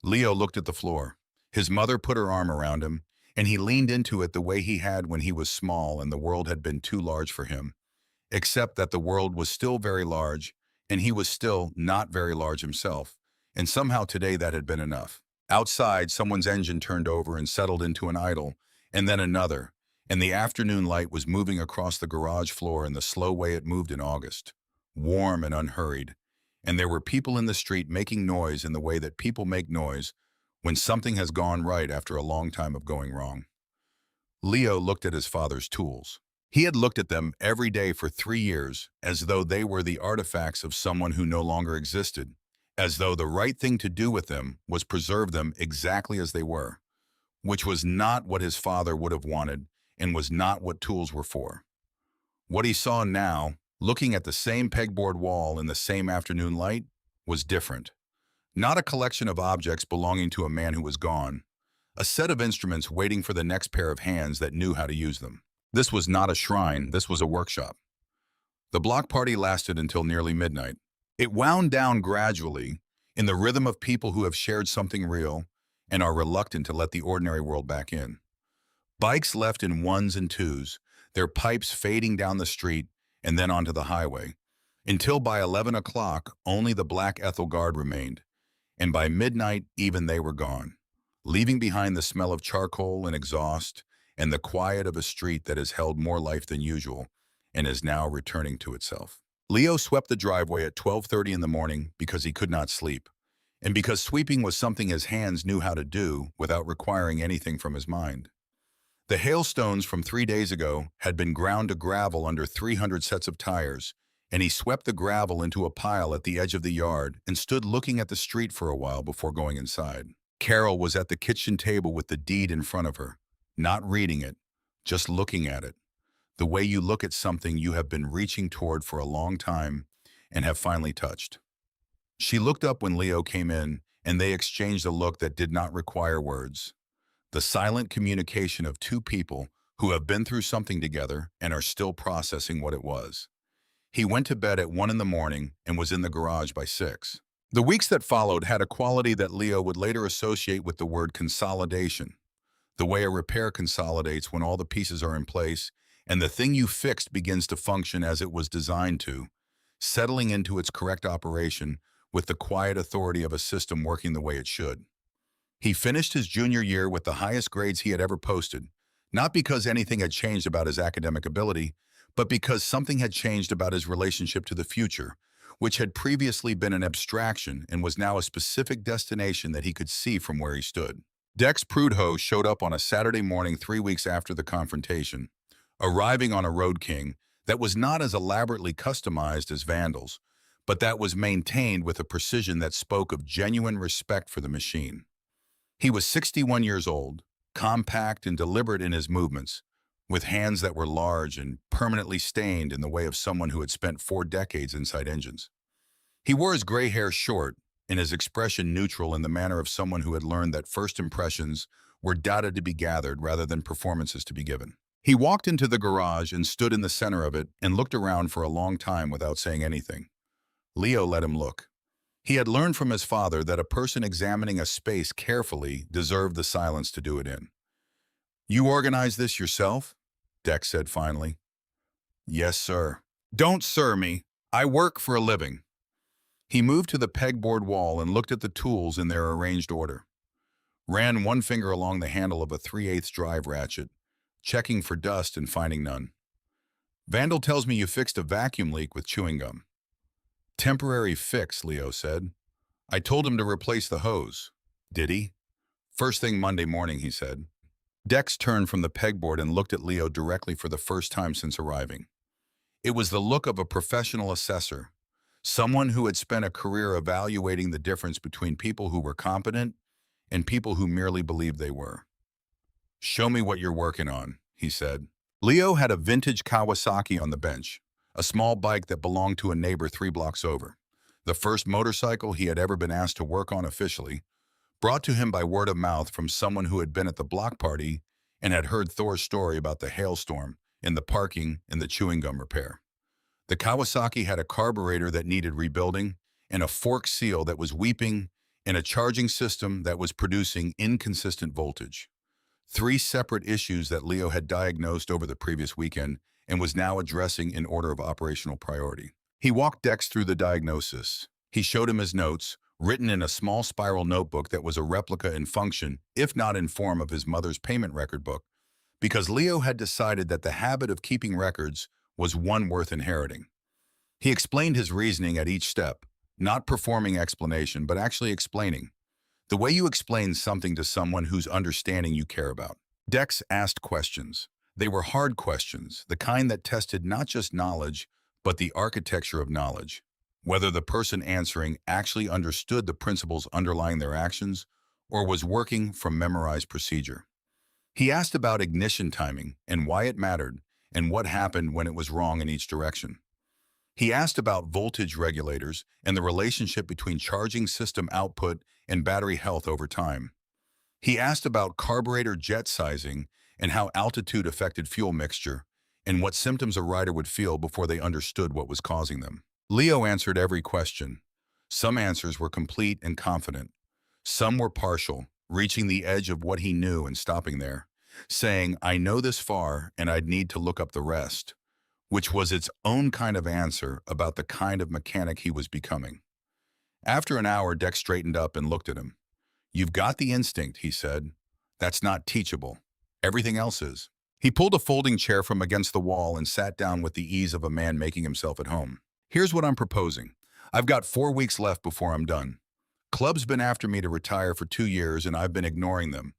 Leo looked at the floor. His mother put her arm around him, and he leaned into it the way he had when he was small and the world had been too large for him, except that the world was still very large, and he was still not very large himself, and somehow today that had been enough. Outside, someone's engine turned over and settled into an idle, and then another, and the afternoon light was moving across the garage floor in the slow way it moved in August, warm and unhurried, and there were people in the street making noise in the way that people make noise when something has gone right after a long time of going wrong. Leo looked at his father's tools. He had looked at them every day for 3 years as though they were the artifacts of someone who no longer existed, as though the right thing to do with them was preserve them exactly as they were, which was not what his father would have wanted and was not what tools were for. What he saw now, looking at the same pegboard wall in the same afternoon light, was different. Not a collection of objects belonging to a man who was gone, a set of instruments waiting for the next pair of hands that knew how to use them. This was not a shrine, this was a workshop. The block party lasted until nearly midnight. It wound down gradually, in the rhythm of people who have shared something real and are reluctant to let the ordinary world back in. Bikes left in ones and twos, their pipes fading down the street and then onto the highway, until by 11 o'clock only the black Ethel guard remained, and by midnight even they were gone, leaving behind the smell of charcoal and exhaust and the quiet of a street that has held more life than usual and is now returning to itself. Leo swept the driveway at 12:30 in the morning because he could not sleep, and because sweeping was something his hands knew how to do without requiring anything from his mind. The hailstones from 3 days ago had been ground to gravel under 300 sets of tires, and he swept the gravel into a pile at the edge of the yard and stood looking at the street for a while before going inside. Carol was at the kitchen table with the deed in front of her, not reading it, just looking at it, the way you look at something you have been reaching toward for a long time and have finally touched. She looked up when Leo came in, and they exchanged a look that did not require words. The silent communication of two people who have been through something together and are still processing what it was. He went to bed at 1 in the morning and was in the garage by 6. The weeks that followed had a quality that Leo would later associate with the word consolidation, the way a repair consolidates when all the pieces are in place and the thing you fixed begins to function as it was designed to, settling into its correct operation with the quiet authority of a system working the way it should. He finished his junior year with the highest grades he had ever posted, not because anything had changed about his academic ability, but because something had changed about his relationship to the future, which had previously been an abstraction and was now a specific destination that he could see from where he stood. Dex Prudhoe showed up on a Saturday morning 3 weeks after the confrontation, arriving on a Road King that was not as elaborately customized as Vandal's, but that was maintained with a precision that spoke of genuine respect for the machine. He was 61 years old, compact and deliberate in his movements, with hands that were large and permanently stained in the way of someone who had spent 4 decades inside engines. He wore his gray hair short and his expression neutral in the manner of someone who had learned that first impressions were data to be gathered rather than performances to be given. He walked into the garage and stood in the center of it and looked around for a long time without saying anything. Leo let him look. He had learned from his father that a person examining a space carefully deserved the silence to do it in. "You organize this yourself?" Dex said finally. "Yes, sir." "Don't sir me. I work for a living." He moved to the pegboard wall and looked at the tools in their arranged order. Ran one finger along the handle of a 3/8 drive ratchet, checking for dust and finding none. "Vandal tells me you fixed a vacuum leak with chewing gum." "Temporary fix," Leo said. "I told him to replace the hose." "Did he?" "First thing Monday morning," he said. Dex turned from the pegboard and looked at Leo directly for the first time since arriving. It was the look of a professional assessor, someone who had spent a career evaluating the difference between people who were competent and people who merely believed they were. "Show me what you're working on," he said. Leo had a vintage Kawasaki on the bench, a small bike that belonged to a neighbor 3 blocks over. The first motorcycle he had ever been asked to work on officially, brought to him by word of mouth from someone who had been at the block party and had heard Thor's story about the hailstorm and the parking and the chewing gum repair. The Kawasaki had a carburetor that needed rebuilding and a fork seal that was weeping and a charging system that was producing inconsistent voltage. 3 separate issues that Leo had diagnosed over the previous weekend and was now addressing in order of operational priority. He walked Dex through the diagnosis. He showed him his notes, written in a small spiral notebook that was a replica in function, if not in form, of his mother's payment record book, because Leo had decided that the habit of keeping records was one worth inheriting. He explained his reasoning at each step, not performing explanation, but actually explaining. The way you explain something to someone whose understanding you care about. Dex asked questions. They were hard questions, the kind that tested not just knowledge, but the architecture of knowledge. Whether the person answering actually understood the principles underlying their actions or was working from memorized procedure. He asked about ignition timing and why it mattered and what happened when it was wrong in each direction. He asked about voltage regulators and the relationship between charging system output and battery health over time. He asked about carburetor jet sizing and how altitude affected fuel mixture and what symptoms a rider would feel before they understood what was causing them. Leo answered every question. Some answers were complete and confident. Some were partial, reaching the edge of what he knew and stopping there, saying, "I know this far and I'd need to look up the rest," which was its own kind of answer about the kind of mechanic he was becoming. After an hour, Dex straightened up and looked at him. "You've got the instinct," he said. "That's not teachable. Everything else is." He pulled a folding chair from against the wall and sat down with the ease of a man making himself at home. "Here's what I'm proposing. I've got 4 weeks left before I'm done. Club's been after me to retire for 2 years and I've been ignoring them,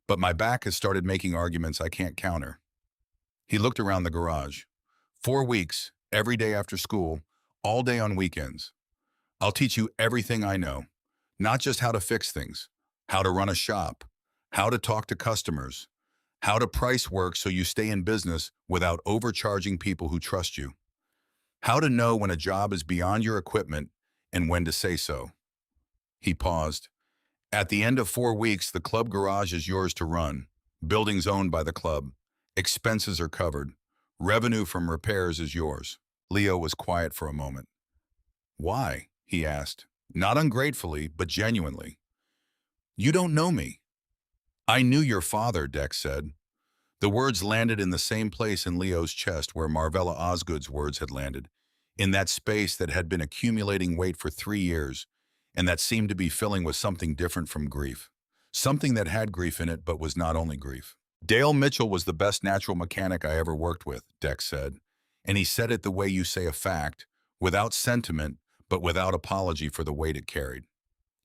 but my back has started making arguments I can't counter." He looked around the garage. 4 weeks, every day after school, all day on weekends. I'll teach you everything I know, not just how to fix things, how to run a shop, how to talk to customers, how to price work so you stay in business without overcharging people who trust you, how to know when a job is beyond your equipment and when to say so. He paused. "At the end of 4 weeks, the club garage is yours to run. Buildings owned by the club. Expenses are covered. Revenue from repairs is yours." Leo was quiet for a moment. "Why?" he asked, not ungratefully, but genuinely. "You don't know me." "I knew your father," Dex said. The words landed in the same place in Leo's chest where Marvella Osgood's words had landed, in that space that had been accumulating weight for 3 years, and that seemed to be filling with something different from grief. Something that had grief in it, but was not only grief. "Dale Mitchell was the best natural mechanic I ever worked with," Dex said, and he said it the way you say a fact, without sentiment, but without apology for the weight it carried.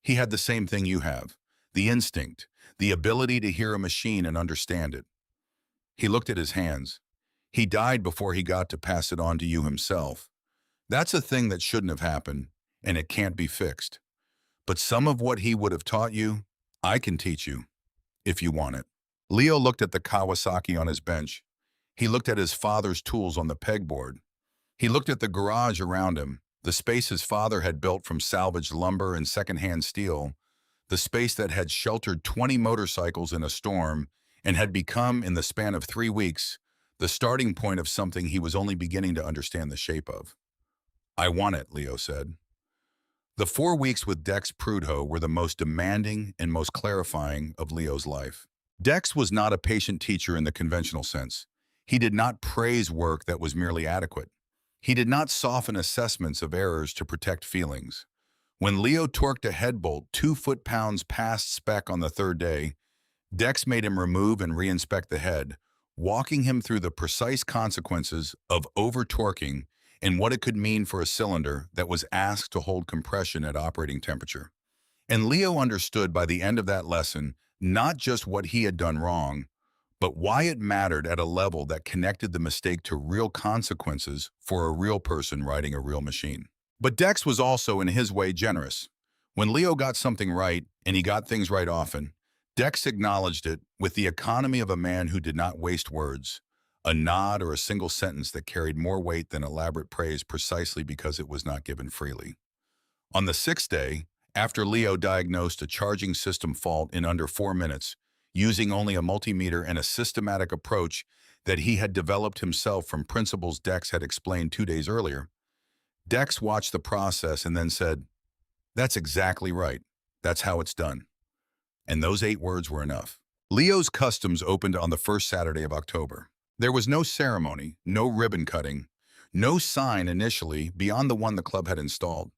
He had the same thing you have, the instinct, the ability to hear a machine and understand it. He looked at his hands. He died before he got to pass it on to you himself. That's a thing that shouldn't have happened, and it can't be fixed. But some of what he would have taught you, I can teach you, if you want it. Leo looked at the Kawasaki on his bench. He looked at his father's tools on the pegboard. He looked at the garage around him, the space his father had built from salvaged lumber and secondhand steel, the space that had sheltered 20 motorcycles in a storm and had become, in the span of 3 weeks, the starting point of something he was only beginning to understand the shape of. I want it, Leo said. The 4 weeks with Dex Prudhoe were the most demanding and most clarifying of Leo's life. Dex was not a patient teacher in the conventional sense. He did not praise work that was merely adequate. He did not soften assessments of errors to protect feelings. When Leo torqued a head bolt 2 foot-pounds past spec on the 3rd day, Dex made him remove and reinspect the head, walking him through the precise consequences of over-torquing and what it could mean for a cylinder that was asked to hold compression at operating temperature. And Leo understood by the end of that lesson not just what he had done wrong, but why it mattered at a level that connected the mistake to real consequences for a real person riding a real machine. But Dex was also, in his way, generous. When Leo got something right, and he got things right often, Dex acknowledged it with the economy of a man who did not waste words, a nod or a single sentence that carried more weight than elaborate praise precisely because it was not given freely. On the 6th day, after Leo diagnosed a charging system fault in under 4 minutes, using only a multimeter and a systematic approach that he had developed himself from principles Dex had explained 2 days earlier, Dex watched the process and then said, "That's exactly right. That's how it's done." And those 8 words were enough. Leo's Customs opened on the first Saturday of October. There was no ceremony, no ribbon cutting, no sign initially beyond the one the club had installed.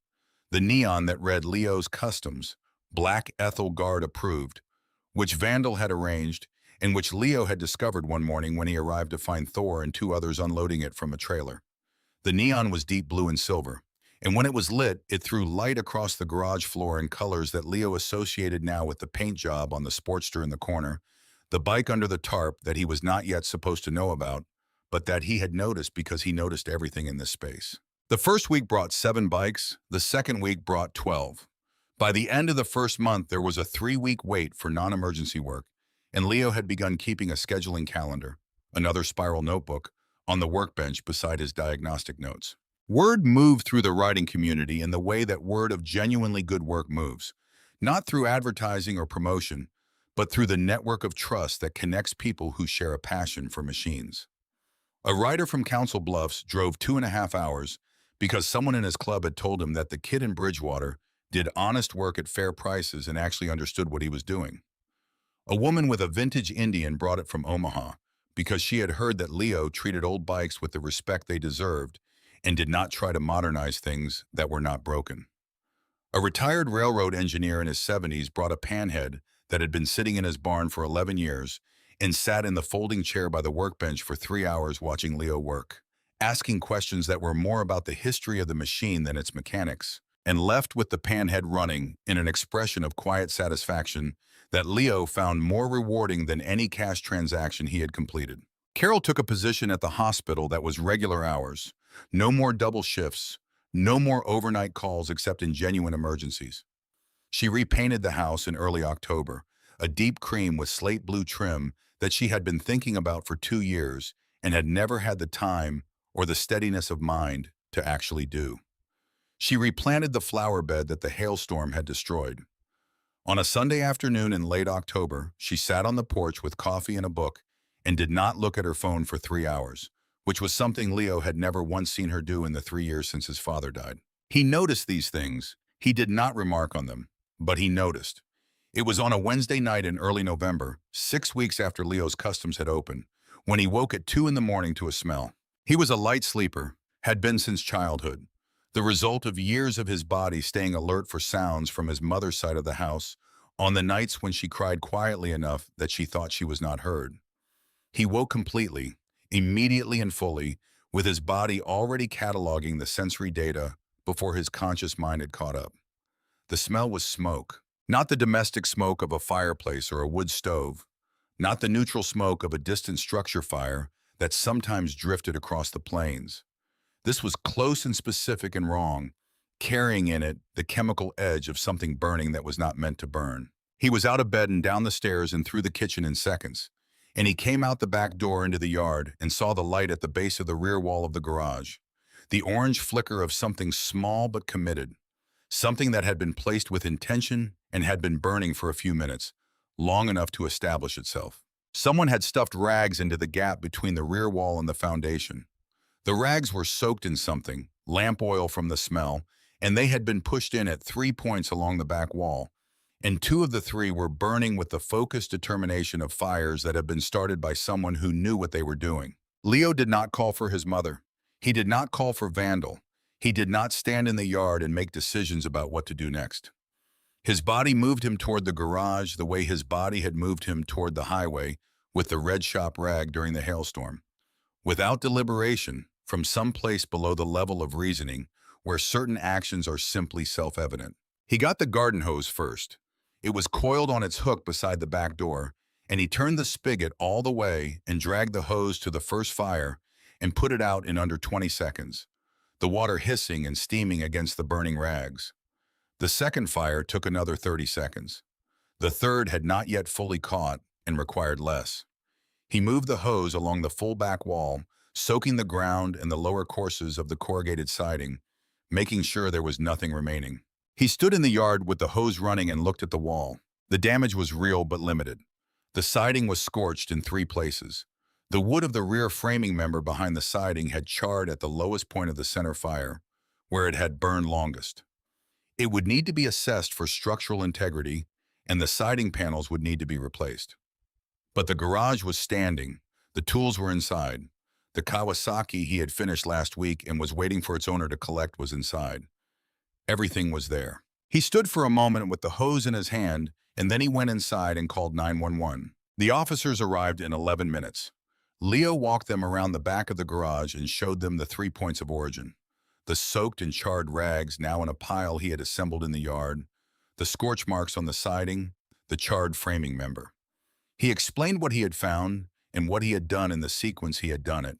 The neon that read Leo's Customs, Black Ethel Guard approved, which Vandal had arranged and which Leo had discovered one morning when he arrived to find Thor and 2 others unloading it from a trailer. The neon was deep blue and silver, and when it was lit, it threw light across the garage floor in colors that Leo associated now with the paint job on the Sportster in the corner, the bike under the tarp that he was not yet supposed to know about, but that he had noticed because he noticed everything in this space. The first week brought 7 bikes, the second week brought 12. By the end of the first month, there was a 3-week wait for non-emergency work, and Leo had begun keeping a scheduling calendar, another spiral notebook, on the workbench beside his diagnostic notes. Word moved through the riding community in the way that word of genuinely good work moves, not through advertising or promotion, but through the network of trust that connects people who share a passion for machines. A rider from Council Bluffs drove 2.5 hours because someone in his club had told him that the kid in Bridgewater did honest work at fair prices and actually understood what he was doing. A woman with a vintage Indian brought it from Omaha because she had heard that Leo treated old bikes with the respect they deserved and did not try to modernize things that were not broken. A retired railroad engineer in his 70s brought a panhead that had been sitting in his barn for 11 years and sat in the folding chair by the workbench for 3 hours watching Leo work, asking questions that were more about the history of the machine than its mechanics, and left with the panhead running in an expression of quiet satisfaction that Leo found more rewarding than any cash transaction he had completed. Carol took a position at the hospital that was regular hours, no more double shifts, no more overnight calls except in genuine emergencies. She repainted the house in early October, a deep cream with slate blue trim that she had been thinking about for 2 years and had never had the time or the steadiness of mind to actually do. She replanted the flower bed that the hailstorm had destroyed. On a Sunday afternoon in late October, she sat on the porch with coffee and a book and did not look at her phone for 3 hours, which was something Leo had never once seen her do in the 3 years since his father died. He noticed these things. He did not remark on them, but he noticed. It was on a Wednesday night in early November, 6 weeks after Leo's Customs had opened, when he woke at 2 in the morning to a smell. He was a light sleeper, had been since childhood, the result of years of his body staying alert for sounds from his mother's side of the house on the nights when she cried quietly enough that she thought she was not heard. He woke completely, immediately and fully, with his body already cataloging the sensory data before his conscious mind had caught up. The smell was smoke, not the domestic smoke of a fireplace or a wood stove, not the neutral smoke of a distant structure fire that sometimes drifted across the plains. This was close and specific and wrong, carrying in it the chemical edge of something burning that was not meant to burn. He was out of bed and down the stairs and through the kitchen in seconds, and he came out the back door into the yard and saw the light at the base of the rear wall of the garage, the orange flicker of something small but committed, something that had been placed with intention and had been burning for a few minutes, long enough to establish itself. Someone had stuffed rags into the gap between the rear wall and the foundation. The rags were soaked in something, lamp oil from the smell, and they had been pushed in at 3 points along the back wall, and 2 of the 3 were burning with the focused determination of fires that had been started by someone who knew what they were doing. Leo did not call for his mother. He did not call for Vandal. He did not stand in the yard and make decisions about what to do next. His body moved him toward the garage the way his body had moved him toward the highway with the red shop rag during the hailstorm. Without deliberation, from some place below the level of reasoning, where certain actions are simply self-evident. He got the garden hose first. It was coiled on its hook beside the back door, and he turned the spigot all the way and dragged the hose to the first fire and put it out in under 20 seconds, the water hissing and steaming against the burning rags. The second fire took another 30 seconds. The third had not yet fully caught and required less. He moved the hose along the full back wall, soaking the ground and the lower courses of the corrugated siding, making sure there was nothing remaining. He stood in the yard with the hose running and looked at the wall. The damage was real but limited. The siding was scorched in 3 places. The wood of the rear framing member behind the siding had charred at the lowest point of the center fire, where it had burned longest. It would need to be assessed for structural integrity, and the siding panels would need to be replaced. But the garage was standing. The tools were inside. The Kawasaki he had finished last week and was waiting for its owner to collect was inside. Everything was there. He stood for a moment with the hose in his hand, and then he went inside and called 911. The officers arrived in 11 minutes. Leo walked them around the back of the garage and showed them the 3 points of origin. The soaked and charred rags now in a pile he had assembled in the yard, the scorch marks on the siding, the charred framing member. He explained what he had found and what he had done in the sequence he had done it,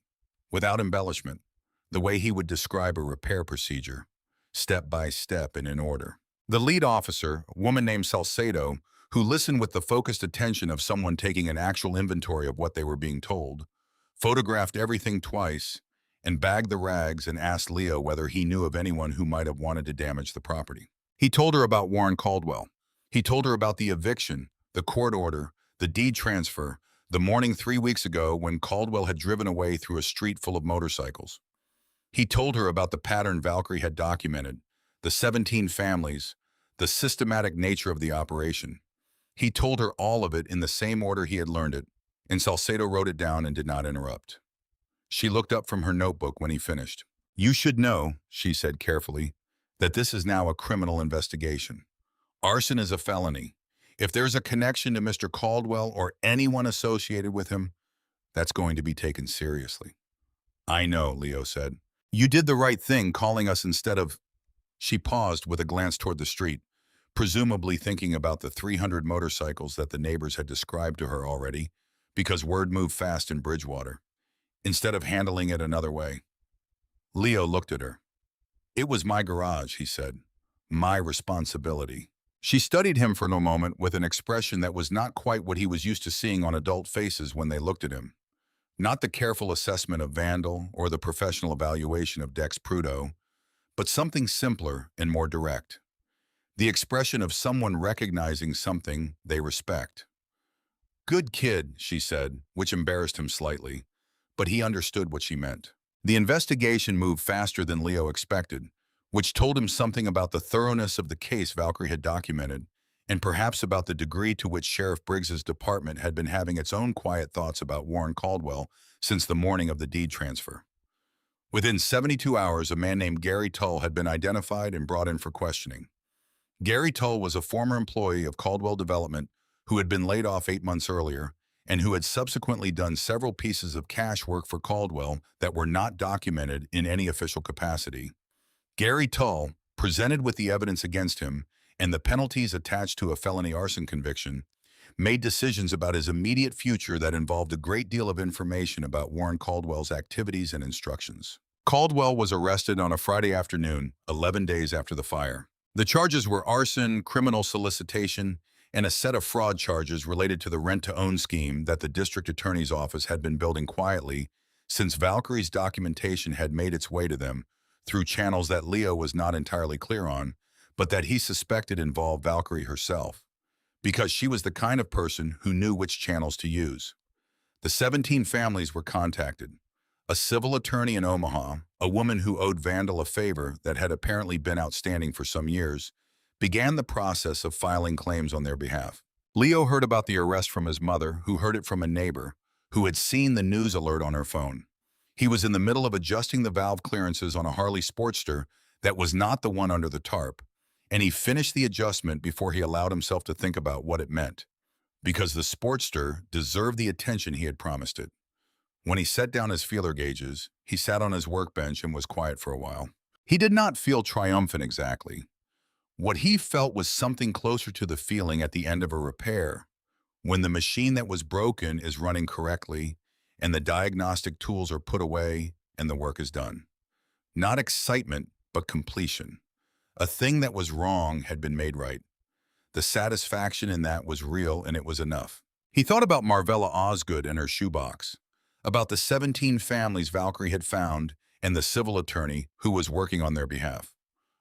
without embellishment, the way he would describe a repair procedure, step by step and in order. The lead officer, a woman named Salcedo, who listened with the focused attention of someone taking an actual inventory of what they were being told, photographed everything twice, and bagged the rags and asked Leo whether he knew of anyone who might have wanted to damage the property. He told her about Warren Caldwell. He told her about the eviction, the court order, the deed transfer, the morning 3 weeks ago when Caldwell had driven away through a street full of motorcycles. He told her about the pattern Valkyrie had documented, the 17 families, the systematic nature of the operation. He told her all of it in the same order he had learned it, and Salcedo wrote it down and did not interrupt. She looked up from her notebook when he finished. "You should know," she said carefully, "that this is now a criminal investigation. Arson is a felony. If there's a connection to Mr. Caldwell or anyone associated with him, that's going to be taken seriously." "I know," Leo said. "You did the right thing calling us instead of—" She paused with a glance toward the street, presumably thinking about the 300 motorcycles that the neighbors had described to her already, because word moved fast in Bridgewater, instead of handling it another way. Leo looked at her. "It was my garage," he said. "My responsibility." She studied him for a moment with an expression that was not quite what he was used to seeing on adult faces when they looked at him. Not the careful assessment of Vandal or the professional evaluation of Dex Prudo, but something simpler and more direct. The expression of someone recognizing something they respect. "Good kid," she said, which embarrassed him slightly, but he understood what she meant. The investigation moved faster than Leo expected, which told him something about the thoroughness of the case Valkyrie had documented, and perhaps about the degree to which Sheriff Briggs's department had been having its own quiet thoughts about Warren Caldwell since the morning of the deed transfer. Within 72 hours, a man named Gary Tull had been identified and brought in for questioning. Gary Tull was a former employee of Caldwell Development who had been laid off 8 months earlier and who had subsequently done several pieces of cash work for Caldwell that were not documented in any official capacity. Gary Tull, presented with the evidence against him and the penalties attached to a felony arson conviction, made decisions about his immediate future that involved a great deal of information about Warren Caldwell's activities and instructions. Caldwell was arrested on a Friday afternoon, 11 days after the fire. The charges were arson, criminal solicitation, and a set of fraud charges related to the rent-to-own scheme that the district attorney's office had been building quietly since Valkyrie's documentation had made its way to them through channels that Leo was not entirely clear on, but that he suspected involved Valkyrie herself, because she was the kind of person who knew which channels to use. The 17 families were contacted. A civil attorney in Omaha, a woman who owed Vandal a favor that had apparently been outstanding for some years, began the process of filing claims on their behalf. Leo heard about the arrest from his mother, who heard it from a neighbor, who had seen the news alert on her phone. He was in the middle of adjusting the valve clearances on a Harley Sportster that was not the one under the tarp, and he finished the adjustment before he allowed himself to think about what it meant, because the Sportster deserved the attention he had promised it. When he set down his feeler gauges, he sat on his workbench and was quiet for a while. He did not feel triumphant exactly. What he felt was something closer to the feeling at the end of a repair, when the machine that was broken is running correctly and the diagnostic tools are put away and the work is done. Not excitement, but completion. A thing that was wrong had been made right. The satisfaction in that was real, and it was enough. He thought about Marvella Osgood and her shoebox, about the 17 families Valkyrie had found and the civil attorney who was working on their behalf,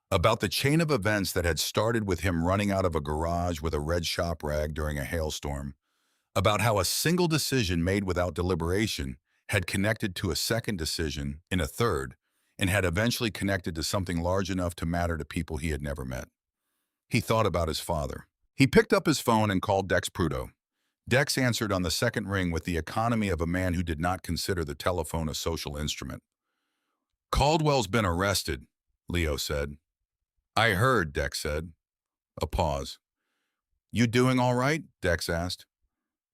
about the chain of events that had started with him running out of a garage with a red shop rag during a hailstorm, about how a single decision made without deliberation had connected to a second decision in a third, and had eventually connected to something large enough to matter to people he had never met. He thought about his father. He picked up his phone and called Dex Prudo. Dex answered on the second ring with the economy of a man who did not consider the telephone a social instrument. "Caldwell's been arrested," Leo said. "I heard," Dex said. A pause. "You doing all right?" Dex asked.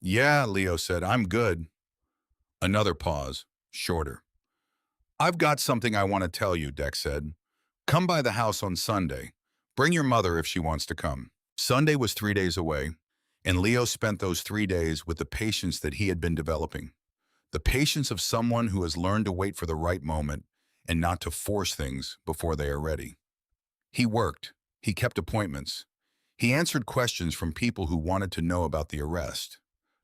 "Yeah," Leo said, "I'm good." Another pause, shorter. "I've got something I want to tell you," Dex said. "Come by the house on Sunday. Bring your mother if she wants to come." Sunday was 3 days away, and Leo spent those 3 days with the patience that he had been developing. The patience of someone who has learned to wait for the right moment and not to force things before they are ready. He worked. He kept appointments. He answered questions from people who wanted to know about the arrest,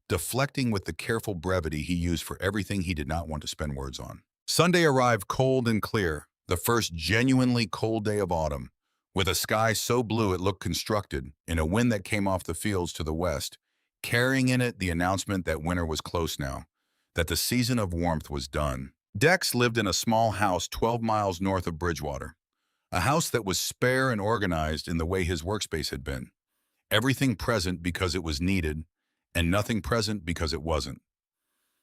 deflecting with the careful brevity he used for everything he did not want to spend words on. Sunday arrived cold and clear, the first genuinely cold day of autumn, with a sky so blue it looked constructed, and a wind that came off the fields to the west, carrying in it the announcement that winter was close now, that the season of warmth was done. Dex lived in a small house 12 miles north of Bridgewater, a house that was spare and organized in the way his workspace had been. Everything present because it was needed, and nothing present because it wasn't.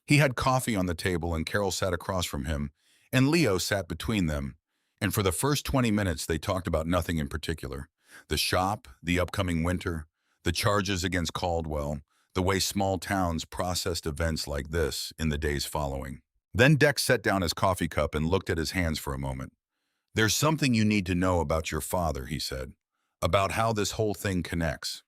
He had coffee on the table and Carol sat across from him, and Leo sat between them, and for the first 20 minutes they talked about nothing in particular. The shop, the upcoming winter, the charges against Caldwell, the way small towns processed events like this in the days following. Then Dex set down his coffee cup and looked at his hands for a moment. "There's something you need to know about your father," he said, "about how this whole thing connects."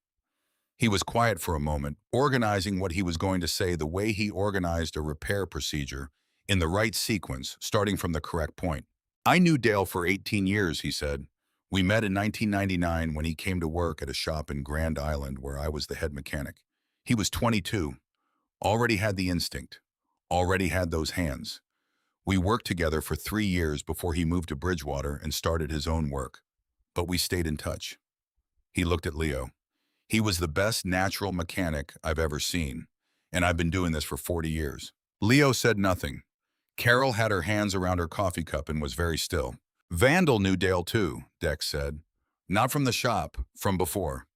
He was quiet for a moment, organizing what he was going to say the way he organized a repair procedure, in the right sequence, starting from the correct point. "I knew Dale for 18 years, he said. "We met in 1999 when he came to work at a shop in Grand Island where I was the head mechanic. He was 22, already had the instinct, already had those hands. We worked together for 3 years before he moved to Bridgewater and started his own work. But we stayed in touch." He looked at Leo. "He was the best natural mechanic I've ever seen, and I've been doing this for 40 years. Leo said nothing. Carol had her hands around her coffee cup and was very still. "Vandal knew Dale too," Dex said. "Not from the shop, from before.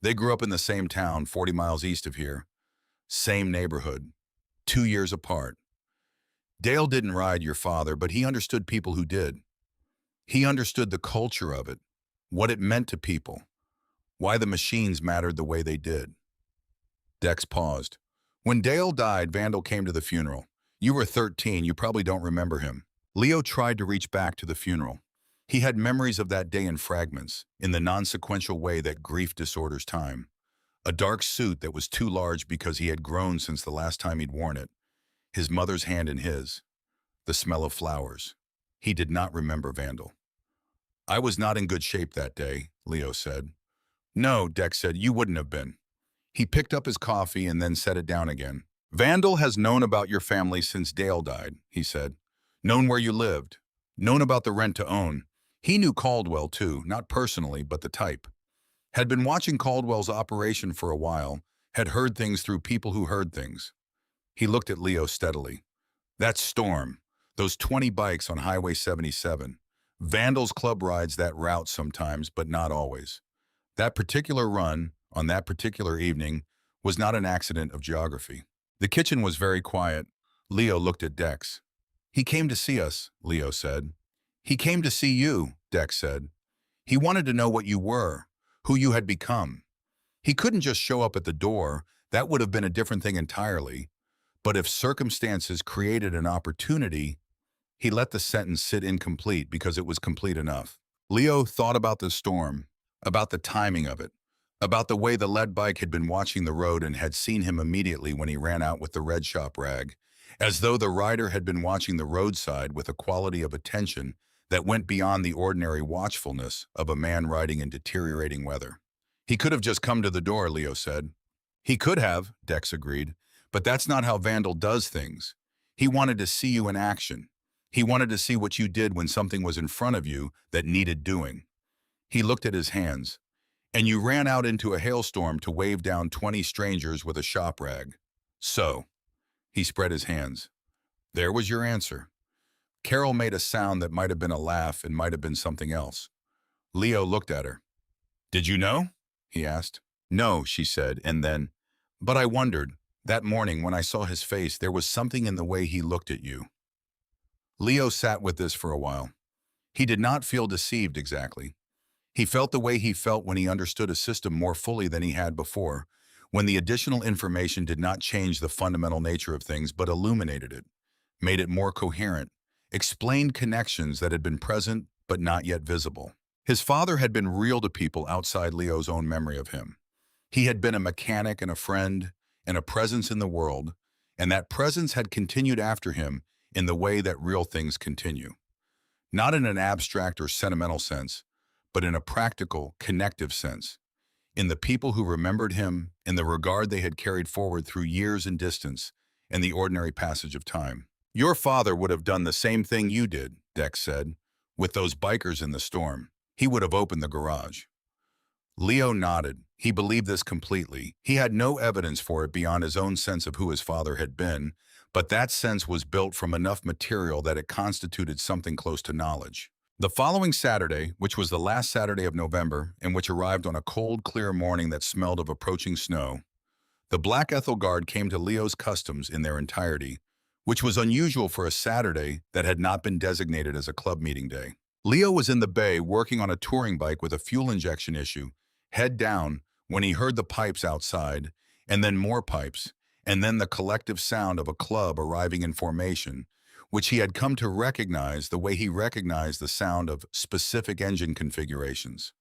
They grew up in the same town, 40 miles east of here. Same neighborhood. 2 years apart. Dale didn't ride your father, but he understood people who did. He understood the culture of it, what it meant to people, why the machines mattered the way they did." Dex paused. "When Dale died, Vandal came to the funeral. You were 13, you probably don't remember him." Leo tried to reach back to the funeral. He had memories of that day in fragments, in the non-sequential way that grief disorders time. A dark suit that was too large because he had grown since the last time he'd worn it, his mother's hand in his, the smell of flowers. He did not remember Vandal. I was not in good shape that day, Leo said. No, Dex said, you wouldn't have been. He picked up his coffee and then set it down again. Vandal has known about your family since Dale died, he said. Known where you lived. Known about the rent to own. He knew Caldwell, too, not personally, but the type. Had been watching Caldwell's operation for a while, had heard things through people who heard things. He looked at Leo steadily. That storm, those 20 bikes on Highway 77. Vandal's club rides that route sometimes, but not always. That particular run, on that particular evening, was not an accident of geography. The kitchen was very quiet. Leo looked at Dex. He came to see us, Leo said. He came to see you, Dex said. He wanted to know what you were, who you had become. He couldn't just show up at the door. That would have been a different thing entirely. But if circumstances created an opportunity, he let the sentence sit incomplete because it was complete enough. Leo thought about the storm, about the timing of it, about the way the lead bike had been watching the road and had seen him immediately when he ran out with the red shop rag, as though the rider had been watching the roadside with a quality of attention that went beyond the ordinary watchfulness of a man riding in deteriorating weather. He could have just come to the door, Leo said. He could have, Dex agreed, but that's not how Vandal does things. He wanted to see you in action. He wanted to see what you did when something was in front of you that needed doing. He looked at his hands. And you ran out into a hailstorm to wave down 20 strangers with a shop rag. So, he spread his hands. There was your answer. Carol made a sound that might have been a laugh and might have been something else. Leo looked at her. Did you know? He asked. No, she said, and then, but I wondered, that morning when I saw his face, there was something in the way he looked at you. Leo sat with this for a while. He did not feel deceived exactly. He felt the way he felt when he understood a system more fully than he had before, when the additional information did not change the fundamental nature of things but illuminated it, made it more coherent, explained connections that had been present but not yet visible. His father had been real to people outside Leo's own memory of him. He had been a mechanic and a friend and a presence in the world, and that presence had continued after him in the way that real things continue. Not in an abstract or sentimental sense, but in a practical, connective sense, in the people who remembered him, in the regard they had carried forward through years and distance, and the ordinary passage of time. Your father would have done the same thing you did, Dex said, with those bikers in the storm. He would have opened the garage. Leo nodded. He believed this completely. He had no evidence for it beyond his own sense of who his father had been, but that sense was built from enough material that it constituted something close to knowledge. The following Saturday, which was the last Saturday of November, and which arrived on a cold, clear morning that smelled of approaching snow, the Black Ethel Guard came to Leo's customs in their entirety, which was unusual for a Saturday that had not been designated as a club meeting day. Leo was in the bay working on a touring bike with a fuel injection issue, head down, when he heard the pipes outside, and then more pipes, and then the collective sound of a club arriving in formation, which he had come to recognize the way he recognized the sound of specific engine configurations.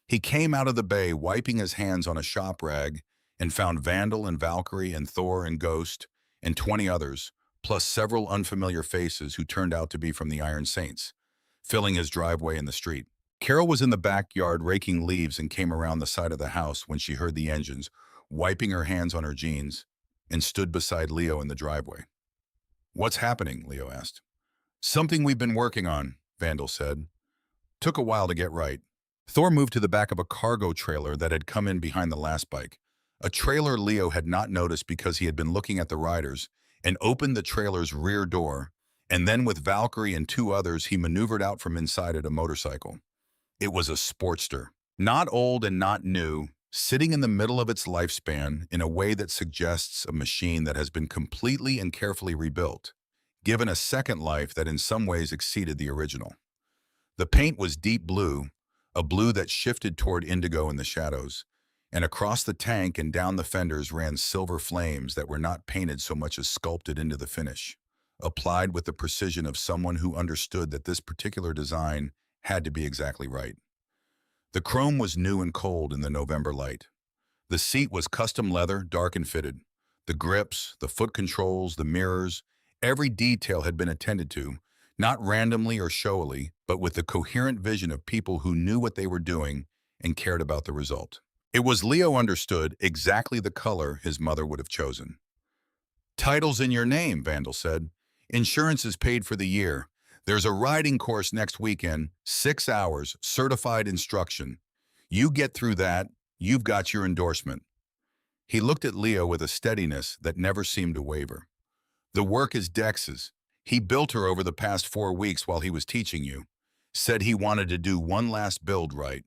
He came out of the bay wiping his hands on a shop rag and found Vandal and Valkyrie and Thor and Ghost and 20 others, plus several unfamiliar faces who turned out to be from the Iron Saints, filling his driveway in the street. Carol was in the backyard raking leaves and came around the side of the house when she heard the engines, wiping her hands on her jeans, and stood beside Leo in the driveway. What's happening? Leo asked. Something we've been working on, Vandal said. Took a while to get right. Thor moved to the back of a cargo trailer that had come in behind the last bike. A trailer Leo had not noticed because he had been looking at the riders, and opened the trailer's rear door, and then with Valkyrie and 2 others he maneuvered out from inside it a motorcycle. It was a Sportster. Not old and not new, sitting in the middle of its lifespan in a way that suggests a machine that has been completely and carefully rebuilt, given a second life that in some ways exceeded the original. The paint was deep blue, a blue that shifted toward indigo in the shadows, and across the tank and down the fenders ran silver flames that were not painted so much as sculpted into the finish, applied with the precision of someone who understood that this particular design had to be exactly right. The chrome was new and cold in the November light. The seat was custom leather, dark and fitted. The grips, the foot controls, the mirrors, every detail had been attended to, not randomly or showily, but with the coherent vision of people who knew what they were doing and cared about the result. It was Leo understood exactly the color his mother would have chosen. Title's in your name, Vandal said. Insurance is paid for the year. There's a riding course next weekend, 6 hours, certified instruction. You get through that, you've got your endorsement. He looked at Leo with a steadiness that never seemed to waver. The work is Dex's. He built her over the past 4 weeks while he was teaching you. Said he wanted to do one last build right.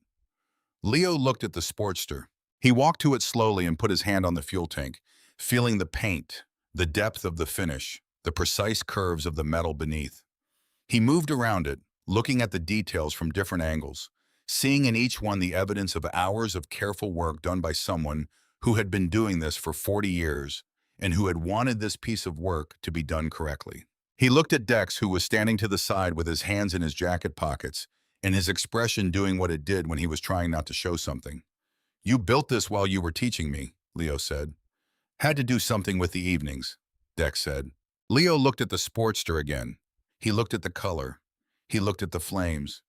Leo looked at the Sportster. He walked to it slowly and put his hand on the fuel tank, feeling the paint, the depth of the finish, the precise curves of the metal beneath. He moved around it, looking at the details from different angles, seeing in each one the evidence of hours of careful work done by someone who had been doing this for 40 years and who had wanted this piece of work to be done correctly. He looked at Dex, who was standing to the side with his hands in his jacket pockets and his expression doing what it did when he was trying not to show something. You built this while you were teaching me, Leo said. Had to do something with the evenings, Dex said. Leo looked at the Sportster again. He looked at the color. He looked at the flames.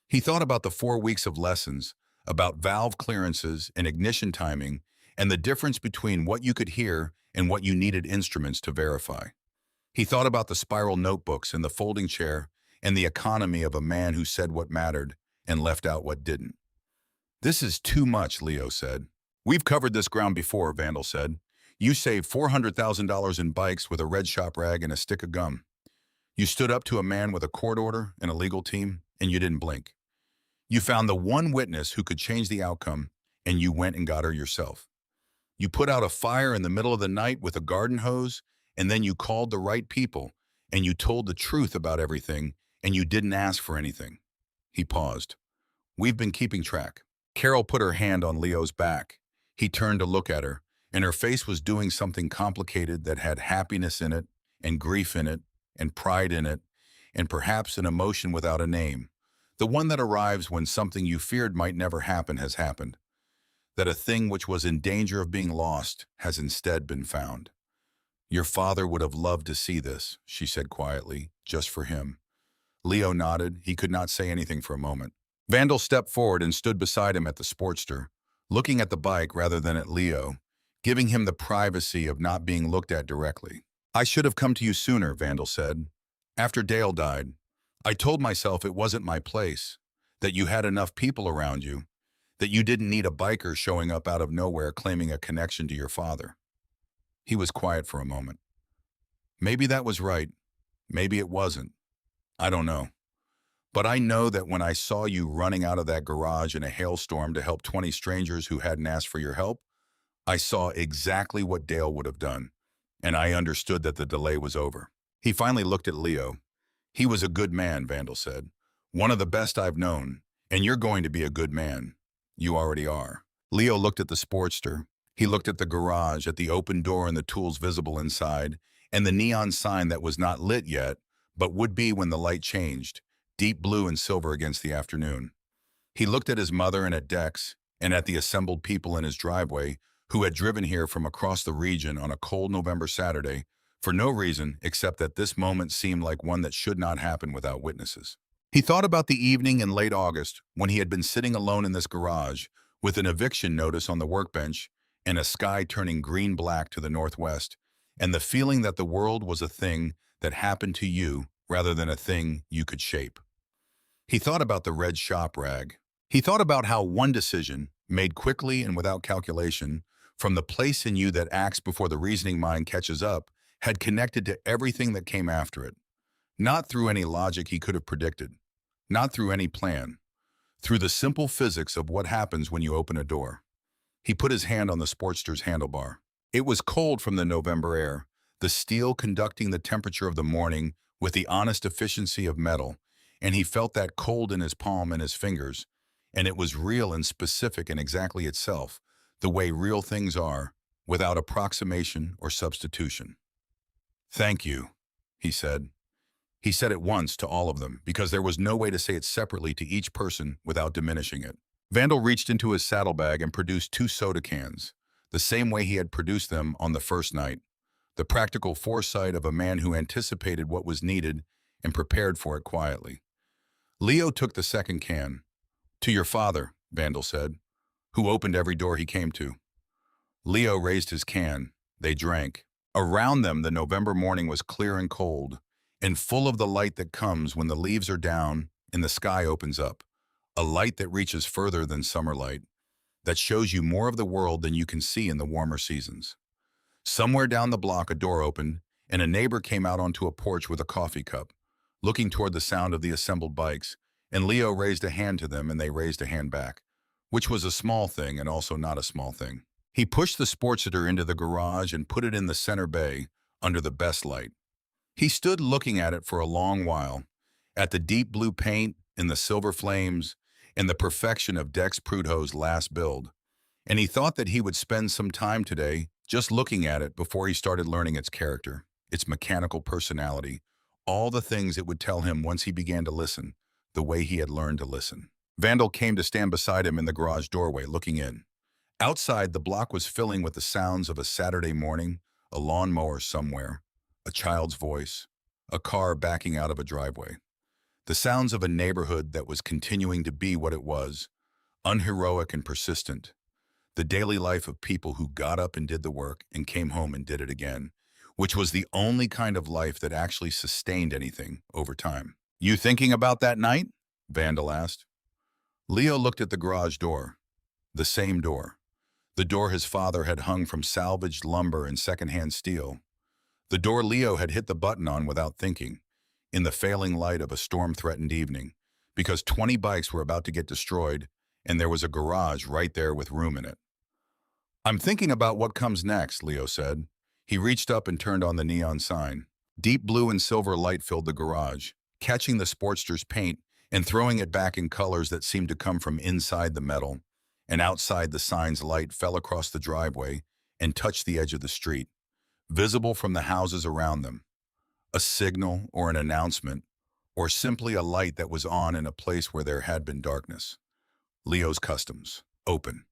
He thought about the 4 weeks of lessons, about valve clearances and ignition timing, and the difference between what you could hear and what you needed instruments to verify. He thought about the spiral notebooks and the folding chair and the economy of a man who said what mattered and left out what didn't. This is too much, Leo said. We've covered this ground before, Vandal said. You saved $400,000 in bikes with a red shop rag and a stick of gum. You stood up to a man with a court order and a legal team, and you didn't blink. You found the one witness who could change the outcome, and you went and got her yourself. You put out a fire in the middle of the night with a garden hose, and then you called the right people, and you told the truth about everything, and you didn't ask for anything. He paused. We've been keeping track. Carol put her hand on Leo's back. He turned to look at her, and her face was doing something complicated that had happiness in it, and grief in it, and pride in it, and perhaps an emotion without a name. The one that arrives when something you feared might never happen has happened. That a thing which was in danger of being lost has instead been found. Your father would have loved to see this, she said quietly, just for him. Leo nodded. He could not say anything for a moment. Vandal stepped forward and stood beside him at the Sportster, looking at the bike rather than at Leo, giving him the privacy of not being looked at directly. I should have come to you sooner, Vandal said. After Dale died, I told myself it wasn't my place, that you had enough people around you, that you didn't need a biker showing up out of nowhere claiming a connection to your father. He was quiet for a moment. Maybe that was right. Maybe it wasn't. I don't know. But I know that when I saw you running out of that garage in a hailstorm to help 20 strangers who hadn't asked for your help, I saw exactly what Dale would have done, and I understood that the delay was over. He finally looked at Leo. He was a good man, Vandal said. One of the best I've known, and you're going to be a good man. You already are. Leo looked at the Sportster. He looked at the garage, at the open door and the tools visible inside, and the neon sign that was not lit yet, but would be when the light changed, deep blue and silver against the afternoon. He looked at his mother and at Dex, and at the assembled people in his driveway who had driven here from across the region on a cold November Saturday, for no reason except that this moment seemed like one that should not happen without witnesses. He thought about the evening in late August when he had been sitting alone in this garage with an eviction notice on the workbench and a sky turning green-black to the northwest, and the feeling that the world was a thing that happened to you rather than a thing you could shape. He thought about the red shop rag. He thought about how one decision, made quickly and without calculation, from the place in you that acts before the reasoning mind catches up, had connected to everything that came after it. Not through any logic he could have predicted, not through any plan, through the simple physics of what happens when you open a door. He put his hand on the Sportster's handlebar. It was cold from the November air, the steel conducting the temperature of the morning with the honest efficiency of metal, and he felt that cold in his palm and his fingers, and it was real and specific in exactly itself, the way real things are, without approximation or substitution. Thank you, he said. He said it once to all of them, because there was no way to say it separately to each person without diminishing it. Vandal reached into his saddlebag and produced 2 soda cans, the same way he had produced them on the first night. The practical foresight of a man who anticipated what was needed and prepared for it quietly. Leo took the second can. "To your father," Vandal said, "who opened every door he came to." Leo raised his can. They drank. Around them, the November morning was clear and cold, and full of the light that comes when the leaves are down and the sky opens up. A light that reaches further than summer light, that shows you more of the world than you can see in the warmer seasons. Somewhere down the block, a door opened, and a neighbor came out onto a porch with a coffee cup, looking toward the sound of the assembled bikes, and Leo raised a hand to them and they raised a hand back, which was a small thing and also not a small thing. He pushed the Sportster into the garage and put it in the center bay under the best light. He stood looking at it for a long while, at the deep blue paint and the silver flames and the perfection of Dex Prudhou's last build, and he thought that he would spend some time today just looking at it before he started learning its character, its mechanical personality, all the things it would tell him once he began to listen, the way he had learned to listen. Vandal came to stand beside him in the garage doorway, looking in. Outside, the block was filling with the sounds of a Saturday morning, a lawnmower somewhere, a child's voice, a car backing out of a driveway. The sounds of a neighborhood that was continuing to be what it was, unheroic and persistent. The daily life of people who got up and did the work and came home and did it again, which was the only kind of life that actually sustained anything over time. "You thinking about that night?" Vandal asked. Leo looked at the garage door. The same door. The door his father had hung from salvaged lumber and secondhand steel. The door Leo had hit the button on without thinking, in the failing light of a storm-threatened evening, because 20 bikes were about to get destroyed, and there was a garage right there with room in it. "I'm thinking about what comes next," Leo said. He reached up and turned on the neon sign. Deep blue and silver light filled the garage, catching the Sportster's paint and throwing it back in colors that seemed to come from inside the metal. And outside, the sign's light fell across the driveway and touched the edge of the street, visible from the houses around them. A signal or an announcement, or simply a light that was on in a place where there had been darkness. Leo's Customs. Open.